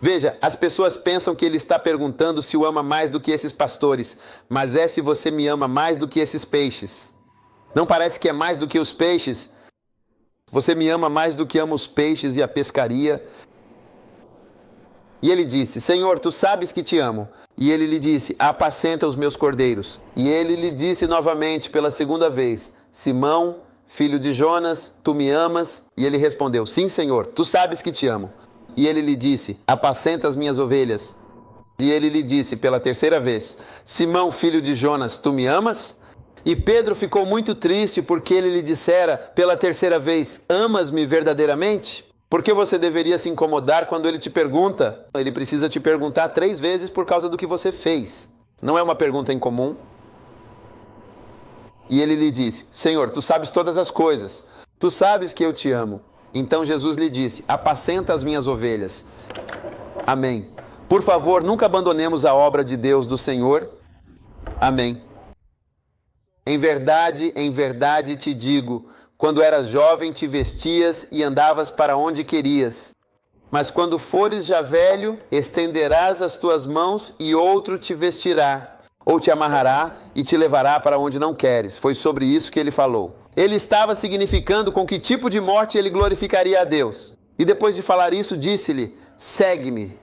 Veja, as pessoas pensam que ele está perguntando se o ama mais do que esses pastores, mas é se você me ama mais do que esses peixes. Não parece que é mais do que os peixes? Você me ama mais do que ama os peixes e a pescaria? E ele disse, Senhor, tu sabes que te amo. E ele lhe disse, apacenta os meus cordeiros. E ele lhe disse novamente pela segunda vez, Simão, filho de Jonas, tu me amas? E ele respondeu, sim, Senhor, tu sabes que te amo. E ele lhe disse, apacenta as minhas ovelhas. E ele lhe disse pela terceira vez, Simão, filho de Jonas, tu me amas? E Pedro ficou muito triste porque ele lhe dissera pela terceira vez, amas-me verdadeiramente? Por que você deveria se incomodar quando ele te pergunta? Ele precisa te perguntar 3 vezes por causa do que você fez. Não é uma pergunta incomum. E ele lhe disse, Senhor, tu sabes todas as coisas. Tu sabes que eu te amo. Então Jesus lhe disse, apacenta as minhas ovelhas. Amém. Por favor, nunca abandonemos a obra de Deus, do Senhor. Amém. Em verdade te digo, quando eras jovem te vestias e andavas para onde querias. Mas quando fores já velho, estenderás as tuas mãos e outro te vestirá, ou te amarrará e te levará para onde não queres. Foi sobre isso que ele falou. Ele estava significando com que tipo de morte ele glorificaria a Deus. E depois de falar isso, disse-lhe, segue-me.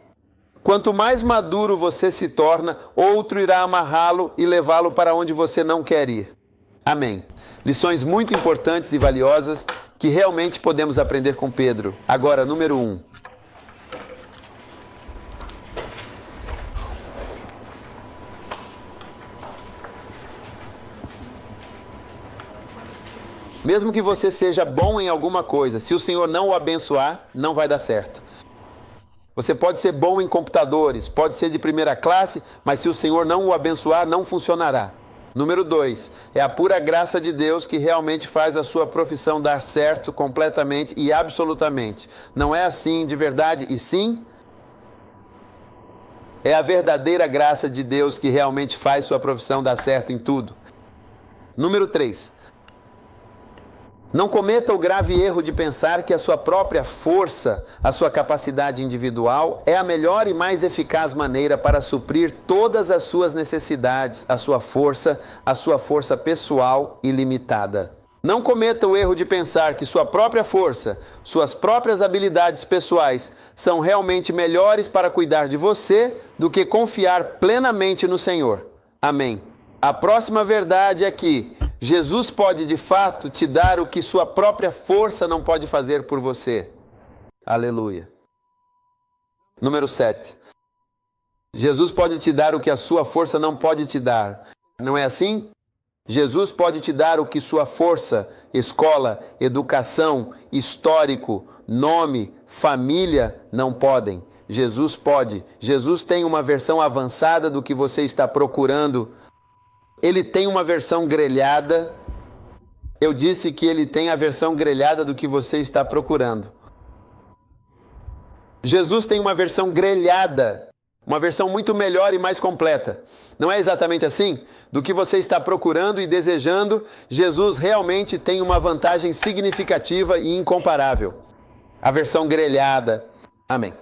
Quanto mais maduro você se torna, outro irá amarrá-lo e levá-lo para onde você não quer ir. Amém. Lições muito importantes e valiosas que realmente podemos aprender com Pedro. Agora, número 1. Mesmo que você seja bom em alguma coisa, se o Senhor não o abençoar, não vai dar certo. Você pode ser bom em computadores, pode ser de primeira classe, mas se o Senhor não o abençoar, não funcionará. Número 2, é a pura graça de Deus que realmente faz a sua profissão dar certo completamente e absolutamente. Não é assim de verdade, e sim, é a verdadeira graça de Deus que realmente faz sua profissão dar certo em tudo. Número 3, não cometa o grave erro de pensar que a sua própria força, a sua capacidade individual, é a melhor e mais eficaz maneira para suprir todas as suas necessidades, a sua força pessoal ilimitada. Não cometa o erro de pensar que sua própria força, suas próprias habilidades pessoais são realmente melhores para cuidar de você do que confiar plenamente no Senhor. Amém. A próxima verdade é que Jesus pode, de fato, te dar o que sua própria força não pode fazer por você. Aleluia. Número 7. Jesus pode te dar o que a sua força não pode te dar. Não é assim? Jesus pode te dar o que sua força, escola, educação, histórico, nome, família não podem. Jesus pode. Jesus tem uma versão avançada do que você está procurando. Ele tem uma versão grelhada. Eu disse que ele tem a versão grelhada do que você está procurando. Jesus tem uma versão grelhada, uma versão muito melhor e mais completa. Não é exatamente assim? Do que você está procurando e desejando, Jesus realmente tem uma vantagem significativa e incomparável. A versão grelhada. Amém.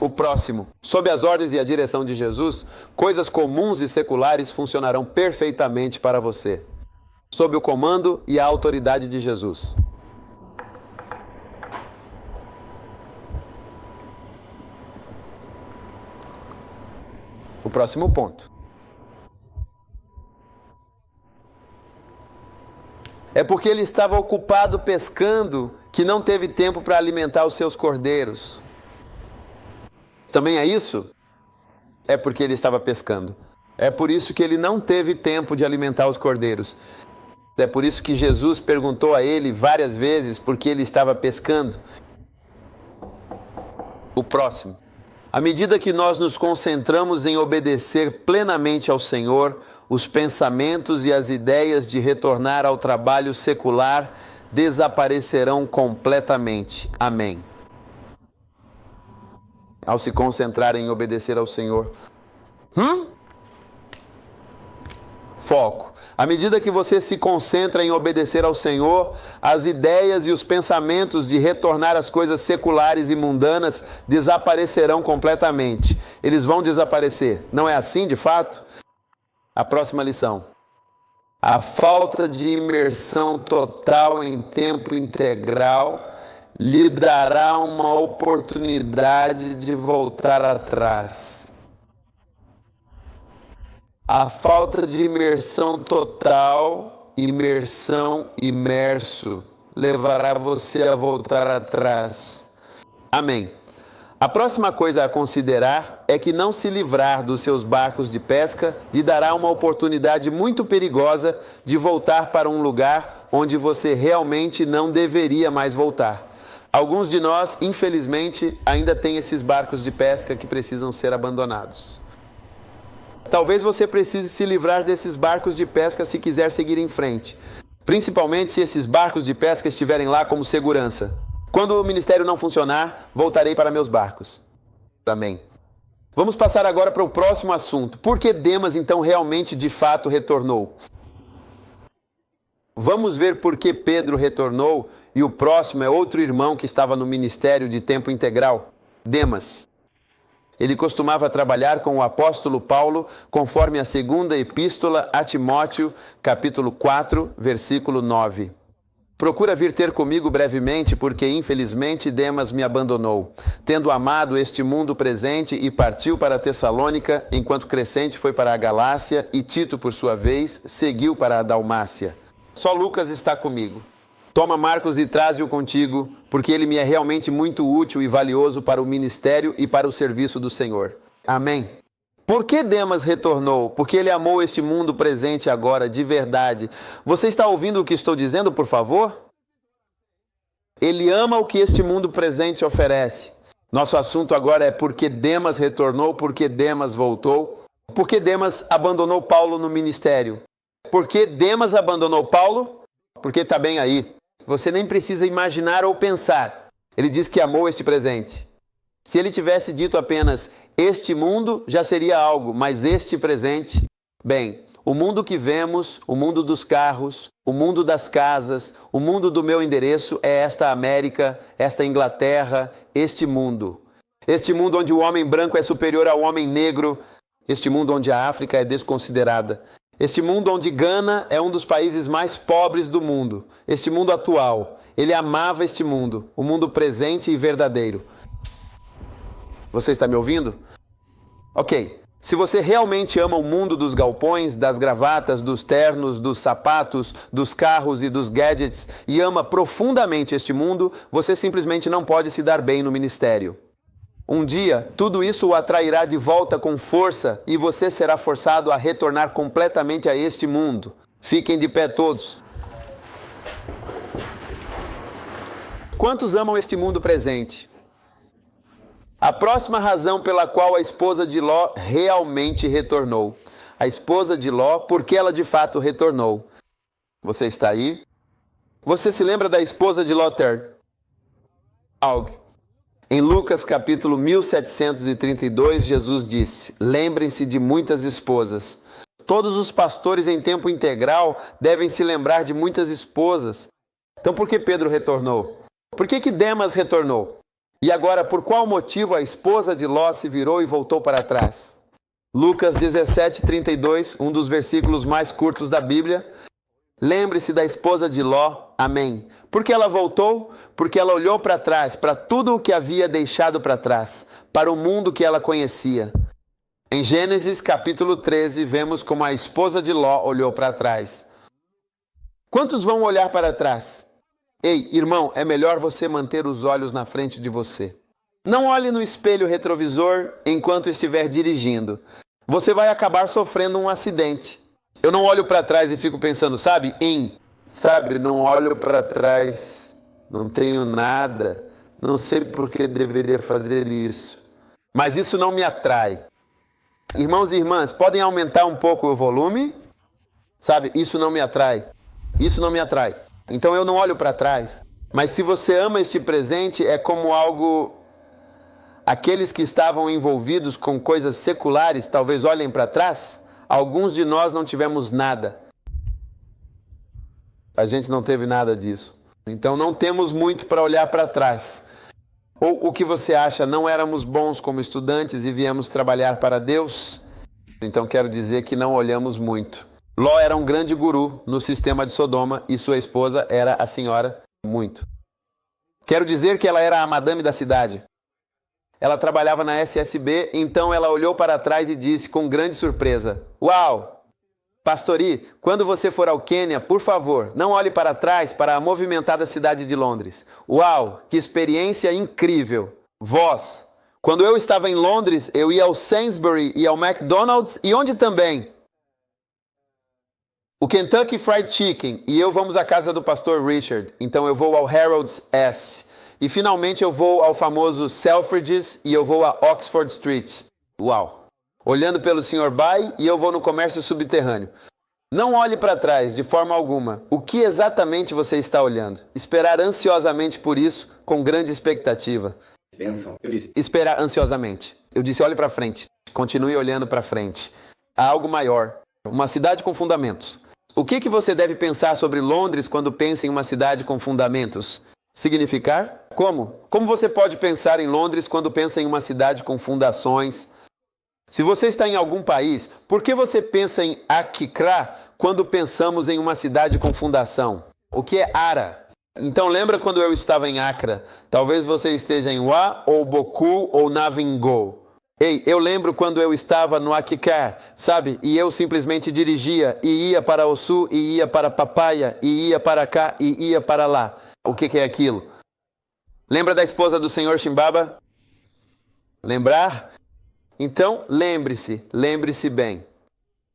O próximo. Sob as ordens e a direção de Jesus, coisas comuns e seculares funcionarão perfeitamente para você. Sob o comando e a autoridade de Jesus. O próximo ponto. É porque ele estava ocupado pescando que não teve tempo para alimentar os seus cordeiros. Também é isso? É porque ele estava pescando. É por isso que ele não teve tempo de alimentar os cordeiros. É por isso que Jesus perguntou a ele várias vezes por que ele estava pescando. O próximo. À medida que nós nos concentramos em obedecer plenamente ao Senhor, os pensamentos e as ideias de retornar ao trabalho secular desaparecerão completamente. Amém. Ao se concentrar em obedecer ao Senhor. foco. À medida que você se concentra em obedecer ao Senhor, as ideias e os pensamentos de retornar às coisas seculares e mundanas desaparecerão completamente. Eles vão desaparecer. Não é assim, de fato? A próxima lição. A falta de imersão total em tempo integral lhe dará uma oportunidade de voltar atrás. A falta de imersão total, imerso, levará você a voltar atrás. Amém. A próxima coisa a considerar é que não se livrar dos seus barcos de pesca lhe dará uma oportunidade muito perigosa de voltar para um lugar onde você realmente não deveria mais voltar. Alguns de nós, infelizmente, ainda têm esses barcos de pesca que precisam ser abandonados. Talvez você precise se livrar desses barcos de pesca se quiser seguir em frente. Principalmente se esses barcos de pesca estiverem lá como segurança. Quando o ministério não funcionar, voltarei para meus barcos. Amém. Vamos passar agora para o próximo assunto. Por que Demas, então, realmente, de fato, retornou? Vamos ver por que Pedro retornou e o próximo é outro irmão que estava no ministério de tempo integral, Demas. Ele costumava trabalhar com o apóstolo Paulo, conforme a segunda epístola a Timóteo, capítulo 4, versículo 9. Procura vir ter comigo brevemente, porque infelizmente Demas me abandonou, tendo amado este mundo presente e partiu para Tessalônica, enquanto Crescente foi para a Galácia e Tito, por sua vez, seguiu para a Dalmácia. Só Lucas está comigo. Toma Marcos e traze-o contigo, porque ele me é realmente muito útil e valioso para o ministério e para o serviço do Senhor. Amém. Por que Demas retornou? Porque ele amou este mundo presente agora, de verdade. Você está ouvindo o que estou dizendo, por favor? Ele ama o que este mundo presente oferece. Nosso assunto agora é por que Demas retornou, por que Demas voltou, por que Demas abandonou Paulo no ministério. Por que Demas abandonou Paulo? Porque está bem aí. Você nem precisa imaginar ou pensar. Ele diz que amou este presente. Se ele tivesse dito apenas este mundo, já seria algo, mas este presente, bem, o mundo que vemos, o mundo dos carros, o mundo das casas, o mundo do meu endereço é esta América, esta Inglaterra, este mundo. Este mundo onde o homem branco é superior ao homem negro, este mundo onde a África é desconsiderada. Este mundo onde Gana é um dos países mais pobres do mundo. Este mundo atual. Ele amava este mundo, o mundo presente e verdadeiro. Você está me ouvindo? Ok. Se você realmente ama o mundo dos galpões, das gravatas, dos ternos, dos sapatos, dos carros e dos gadgets e ama profundamente este mundo, você simplesmente não pode se dar bem no ministério. Um dia, tudo isso o atrairá de volta com força e você será forçado a retornar completamente a este mundo. Fiquem de pé todos. Quantos amam este mundo presente? A próxima razão pela qual a esposa de Ló realmente retornou. A esposa de Ló, porque ela de fato retornou. Você está aí? Você se lembra da esposa de Ló? Em Lucas capítulo 1732, Jesus disse: lembrem-se de muitas esposas. Todos os pastores em tempo integral devem se lembrar de muitas esposas. Então por que Pedro retornou? Por que Demas retornou? E agora, por qual motivo a esposa de Ló se virou e voltou para trás? Lucas 17:32, um dos versículos mais curtos da Bíblia. Lembre-se da esposa de Ló, amém. Por que ela voltou? Porque ela olhou para trás, para tudo o que havia deixado para trás, para o mundo que ela conhecia. Em Gênesis capítulo 13, vemos como a esposa de Ló olhou para trás. Quantos vão olhar para trás? Ei, irmão, é melhor você manter os olhos na frente de você. Não olhe no espelho retrovisor enquanto estiver dirigindo. Você vai acabar sofrendo um acidente. Eu não olho para trás e fico pensando, não olho para trás, não tenho nada, não sei por que deveria fazer isso. Mas isso não me atrai. Irmãos e irmãs, podem aumentar um pouco o volume? Isso não me atrai. Isso não me atrai. Então eu não olho para trás. Mas se você ama este presente, é como algo... Aqueles que estavam envolvidos com coisas seculares talvez olhem para trás. Alguns de nós não tivemos nada. A gente não teve nada disso. Então não temos muito para olhar para trás. Ou o que você acha, não éramos bons como estudantes e viemos trabalhar para Deus? Então quero dizer que não olhamos muito. Ló era um grande guru no sistema de Sodoma e sua esposa era a senhora muito. Quero dizer que ela era a madame da cidade. Ela trabalhava na SSB, então ela olhou para trás e disse com grande surpresa: Uau! Pastori, quando você for ao Quênia, por favor, não olhe para trás para a movimentada cidade de Londres. Uau, que experiência incrível! Vós, quando eu estava em Londres, eu ia ao Sainsbury e ao McDonald's e onde também? O Kentucky Fried Chicken e eu vamos à casa do pastor Richard, então eu vou ao Harold's S. E finalmente eu vou ao famoso Selfridges e eu vou a Oxford Street. Uau! Olhando pelo Sr. Bay e eu vou no comércio subterrâneo. Não olhe para trás de forma alguma. O que exatamente você está olhando? Esperar ansiosamente por isso, com grande expectativa. Bênção. Eu disse. Esperar ansiosamente. Eu disse, olhe para frente. Continue olhando para frente. Há algo maior. Uma cidade com fundamentos. O que você deve pensar sobre Londres quando pensa em uma cidade com fundamentos? Significar? Como? Como você pode pensar em Londres quando pensa em uma cidade com fundações? Se você está em algum país, por que você pensa em Accra quando pensamos em uma cidade com fundação? O que é Ara? Então lembra quando eu estava em Accra? Talvez você esteja em Wa, ou Boku, ou Navingo. Ei, eu lembro quando eu estava no Accra, sabe? E eu simplesmente dirigia, e ia para o sul, e ia para Papaya, e ia para cá, e ia para lá. O que é aquilo? Lembra da esposa do senhor Chimbaba? Lembrar? Então, lembre-se bem.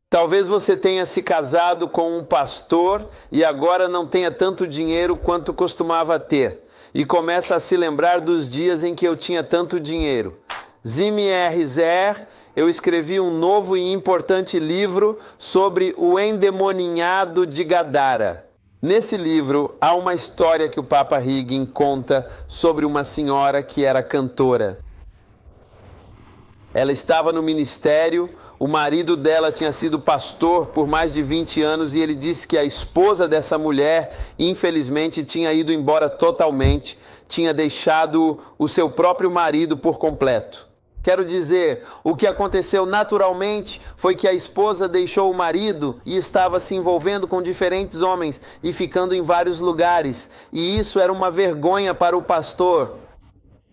Talvez você tenha se casado com um pastor e agora não tenha tanto dinheiro quanto costumava ter. E começa a se lembrar dos dias em que eu tinha tanto dinheiro. Zimmer Zer, eu escrevi um novo e importante livro sobre o endemoninhado de Gadara. Nesse livro, há uma história que o Papa Higgin conta sobre uma senhora que era cantora. Ela estava no ministério, o marido dela tinha sido pastor por mais de 20 anos e ele disse que a esposa dessa mulher, infelizmente, tinha ido embora totalmente, tinha deixado o seu próprio marido por completo. Quero dizer, o que aconteceu naturalmente foi que a esposa deixou o marido e estava se envolvendo com diferentes homens e ficando em vários lugares. E isso era uma vergonha para o pastor.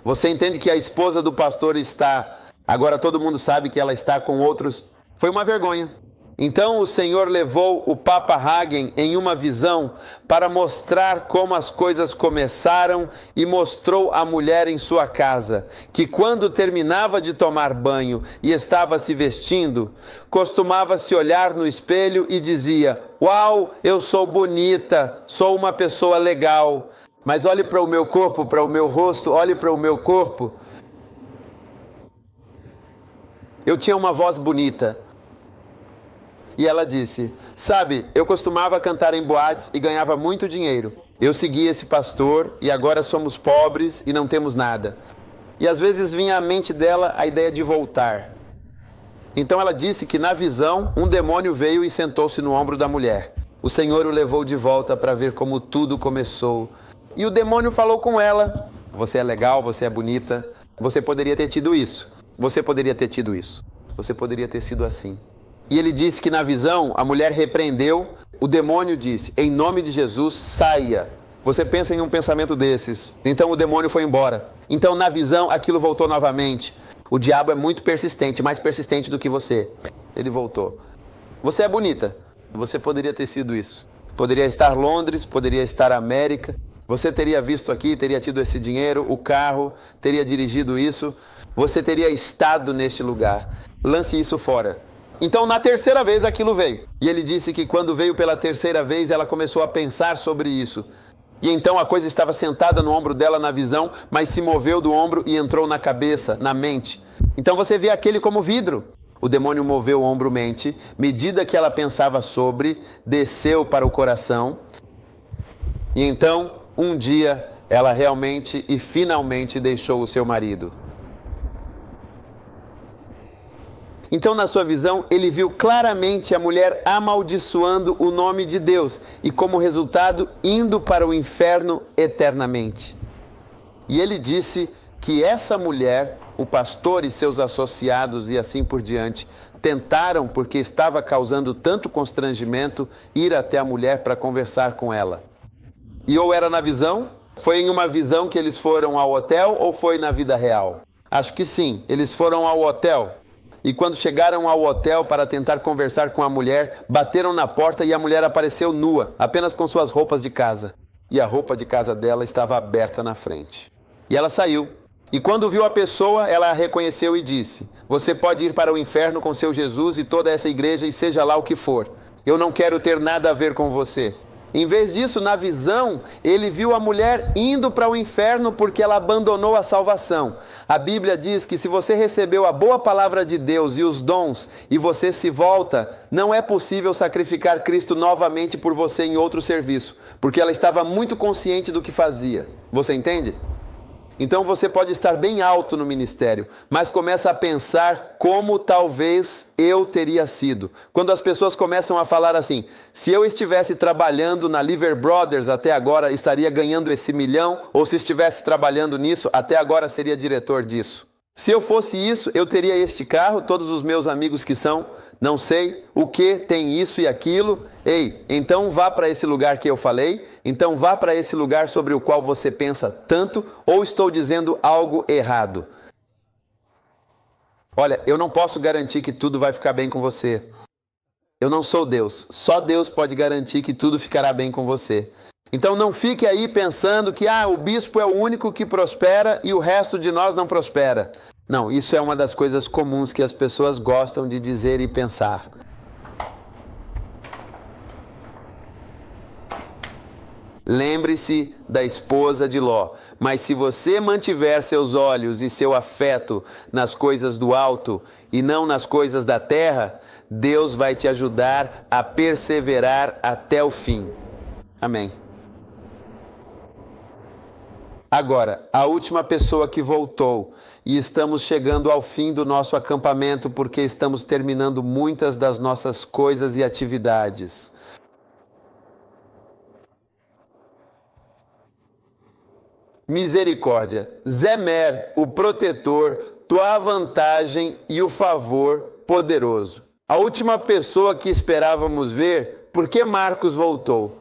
Você entende que a esposa do pastor está... Agora todo mundo sabe que ela está com outros. Foi uma vergonha. Então o Senhor levou o Papa Hagen em uma visão para mostrar como as coisas começaram e mostrou a mulher em sua casa, que quando terminava de tomar banho e estava se vestindo, costumava se olhar no espelho e dizia: "Uau, eu sou bonita, sou uma pessoa legal, mas olhe para o meu corpo, para o meu rosto, olhe para o meu corpo. Eu tinha uma voz bonita." E ela disse: "Sabe, eu costumava cantar em boates e ganhava muito dinheiro. Eu segui esse pastor e agora somos pobres e não temos nada." E às vezes vinha à mente dela a ideia de voltar. Então ela disse que na visão um demônio veio e sentou-se no ombro da mulher. O Senhor o levou de volta para ver como tudo começou. E o demônio falou com ela: "Você é legal, você é bonita, você poderia ter tido isso. Você poderia ter tido isso. Você poderia ter sido assim." E ele disse que na visão a mulher repreendeu, o demônio disse: "Em nome de Jesus, saia." Você pensa em um pensamento desses. Então o demônio foi embora. Então na visão aquilo voltou novamente. O diabo é muito persistente, mais persistente do que você. Ele voltou. "Você é bonita. Você poderia ter sido isso. Poderia estar Londres, poderia estar América. Você teria visto aqui, teria tido esse dinheiro, o carro, teria dirigido isso. Você teria estado neste lugar. Lance isso fora." Então, na terceira vez, aquilo veio. E ele disse que quando veio pela terceira vez, ela começou a pensar sobre isso. E então a coisa estava sentada no ombro dela na visão, mas se moveu do ombro e entrou na cabeça, na mente. Então você vê aquele como vidro. O demônio moveu o ombro-mente, medida que ela pensava sobre, desceu para o coração. E então, um dia, ela realmente e finalmente deixou o seu marido. Então, na sua visão, ele viu claramente a mulher amaldiçoando o nome de Deus e, como resultado, indo para o inferno eternamente. E ele disse que essa mulher, o pastor e seus associados e assim por diante, tentaram, porque estava causando tanto constrangimento, ir até a mulher para conversar com ela. E ou era na visão, foi em uma visão que eles foram ao hotel, ou foi na vida real? Acho que sim, eles foram ao hotel. E quando chegaram ao hotel para tentar conversar com a mulher, bateram na porta e a mulher apareceu nua, apenas com suas roupas de casa. E a roupa de casa dela estava aberta na frente. E ela saiu. E quando viu a pessoa, ela a reconheceu e disse: você pode ir para o inferno com seu Jesus e toda essa igreja e seja lá o que for. Eu não quero ter nada a ver com você. Em vez disso, na visão, ele viu a mulher indo para o inferno porque ela abandonou a salvação. A Bíblia diz que se você recebeu a boa palavra de Deus e os dons e você se volta, não é possível sacrificar Cristo novamente por você em outro serviço, porque ela estava muito consciente do que fazia. Você entende? Então você pode estar bem alto no ministério, mas começa a pensar como talvez eu teria sido. Quando as pessoas começam a falar assim: se eu estivesse trabalhando na Lever Brothers até agora estaria ganhando esse milhão, ou se estivesse trabalhando nisso até agora seria diretor disso. Se eu fosse isso, eu teria este carro, todos os meus amigos que são, não sei o que, tem isso e aquilo. Ei, então vá para esse lugar que eu falei, então vá para esse lugar sobre o qual você pensa tanto, ou estou dizendo algo errado? Olha, eu não posso garantir que tudo vai ficar bem com você. Eu não sou Deus, só Deus pode garantir que tudo ficará bem com você. Então não fique aí pensando que o bispo é o único que prospera e o resto de nós não prospera. Não, isso é uma das coisas comuns que as pessoas gostam de dizer e pensar. Lembre-se da esposa de Ló. Mas se você mantiver seus olhos e seu afeto nas coisas do alto e não nas coisas da terra, Deus vai te ajudar a perseverar até o fim. Amém. Agora, a última pessoa que voltou, e estamos chegando ao fim do nosso acampamento porque estamos terminando muitas das nossas coisas e atividades. Misericórdia, Zemer, o protetor, tua vantagem e o favor poderoso. A última pessoa que esperávamos ver, por que Marcos voltou?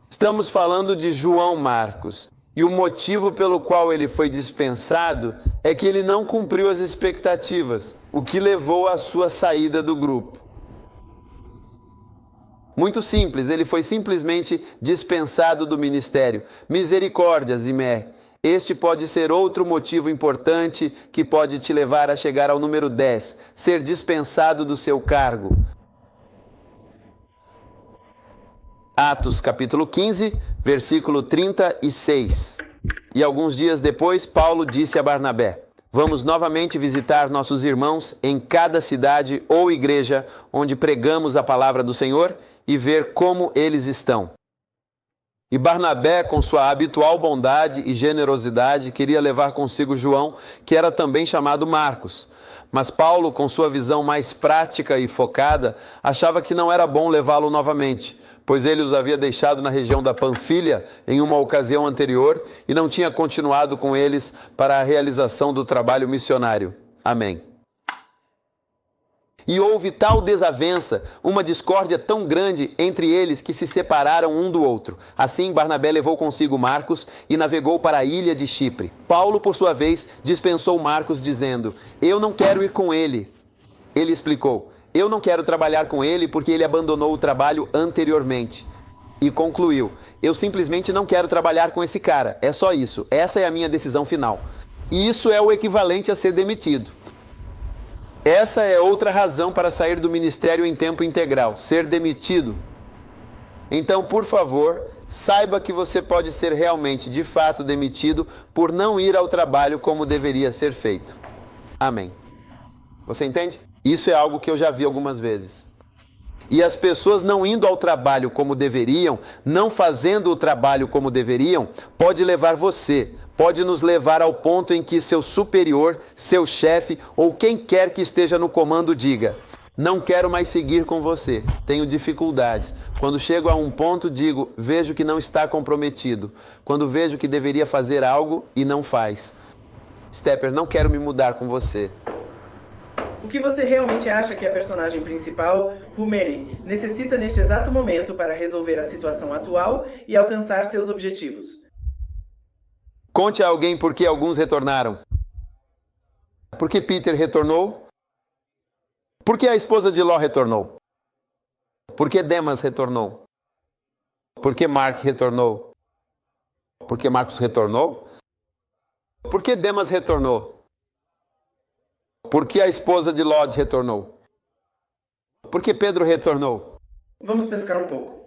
Estamos falando de João Marcos. E o motivo pelo qual ele foi dispensado é que ele não cumpriu as expectativas, o que levou à sua saída do grupo. Muito simples, ele foi simplesmente dispensado do ministério. Misericórdia, Zimé. Este pode ser outro motivo importante que pode te levar a chegar ao número 10, ser dispensado do seu cargo. Atos capítulo 15, versículo 36. E alguns dias depois, Paulo disse a Barnabé: vamos novamente visitar nossos irmãos em cada cidade ou igreja onde pregamos a palavra do Senhor e ver como eles estão. E Barnabé, com sua habitual bondade e generosidade, queria levar consigo João, que era também chamado Marcos. Mas Paulo, com sua visão mais prática e focada, achava que não era bom levá-lo novamente, pois ele os havia deixado na região da Panfilha em uma ocasião anterior e não tinha continuado com eles para a realização do trabalho missionário. Amém. E houve tal desavença, uma discórdia tão grande entre eles que se separaram um do outro. Assim, Barnabé levou consigo Marcos e navegou para a ilha de Chipre. Paulo, por sua vez, dispensou Marcos, dizendo: eu não quero ir com ele. Ele explicou: eu não quero trabalhar com ele porque ele abandonou o trabalho anteriormente. E concluiu: eu simplesmente não quero trabalhar com esse cara. É só isso. Essa é a minha decisão final. E isso é o equivalente a ser demitido. Essa é outra razão para sair do ministério em tempo integral, ser demitido. Então, por favor, saiba que você pode ser realmente, de fato, demitido por não ir ao trabalho como deveria ser feito. Amém. Você entende? Isso é algo que eu já vi algumas vezes. E as pessoas não indo ao trabalho como deveriam, não fazendo o trabalho como deveriam, pode levar você, pode nos levar ao ponto em que seu superior, seu chefe ou quem quer que esteja no comando diga: não quero mais seguir com você, tenho dificuldades. Quando chego a um ponto, digo: vejo que não está comprometido. Quando vejo que deveria fazer algo e não faz. Stepper, não quero me mudar com você. O que você realmente acha que a personagem principal, Rumeri, necessita neste exato momento para resolver a situação atual e alcançar seus objetivos? Conte a alguém por que alguns retornaram. Por que Peter retornou? Por que a esposa de Ló retornou? Por que Demas retornou? Por que Mark retornou? Por que Marcos retornou? Por que Demas retornou? Por que a esposa de Ló retornou? Por que Pedro retornou? Vamos pescar um pouco.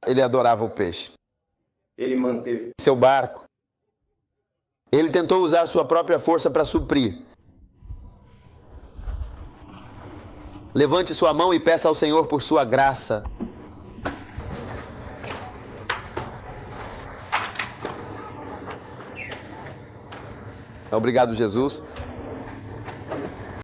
Ele adorava o peixe. Ele manteve Seu barco. Ele tentou usar sua própria força para suprir. Levante sua mão e peça ao Senhor por sua graça. Obrigado, Jesus.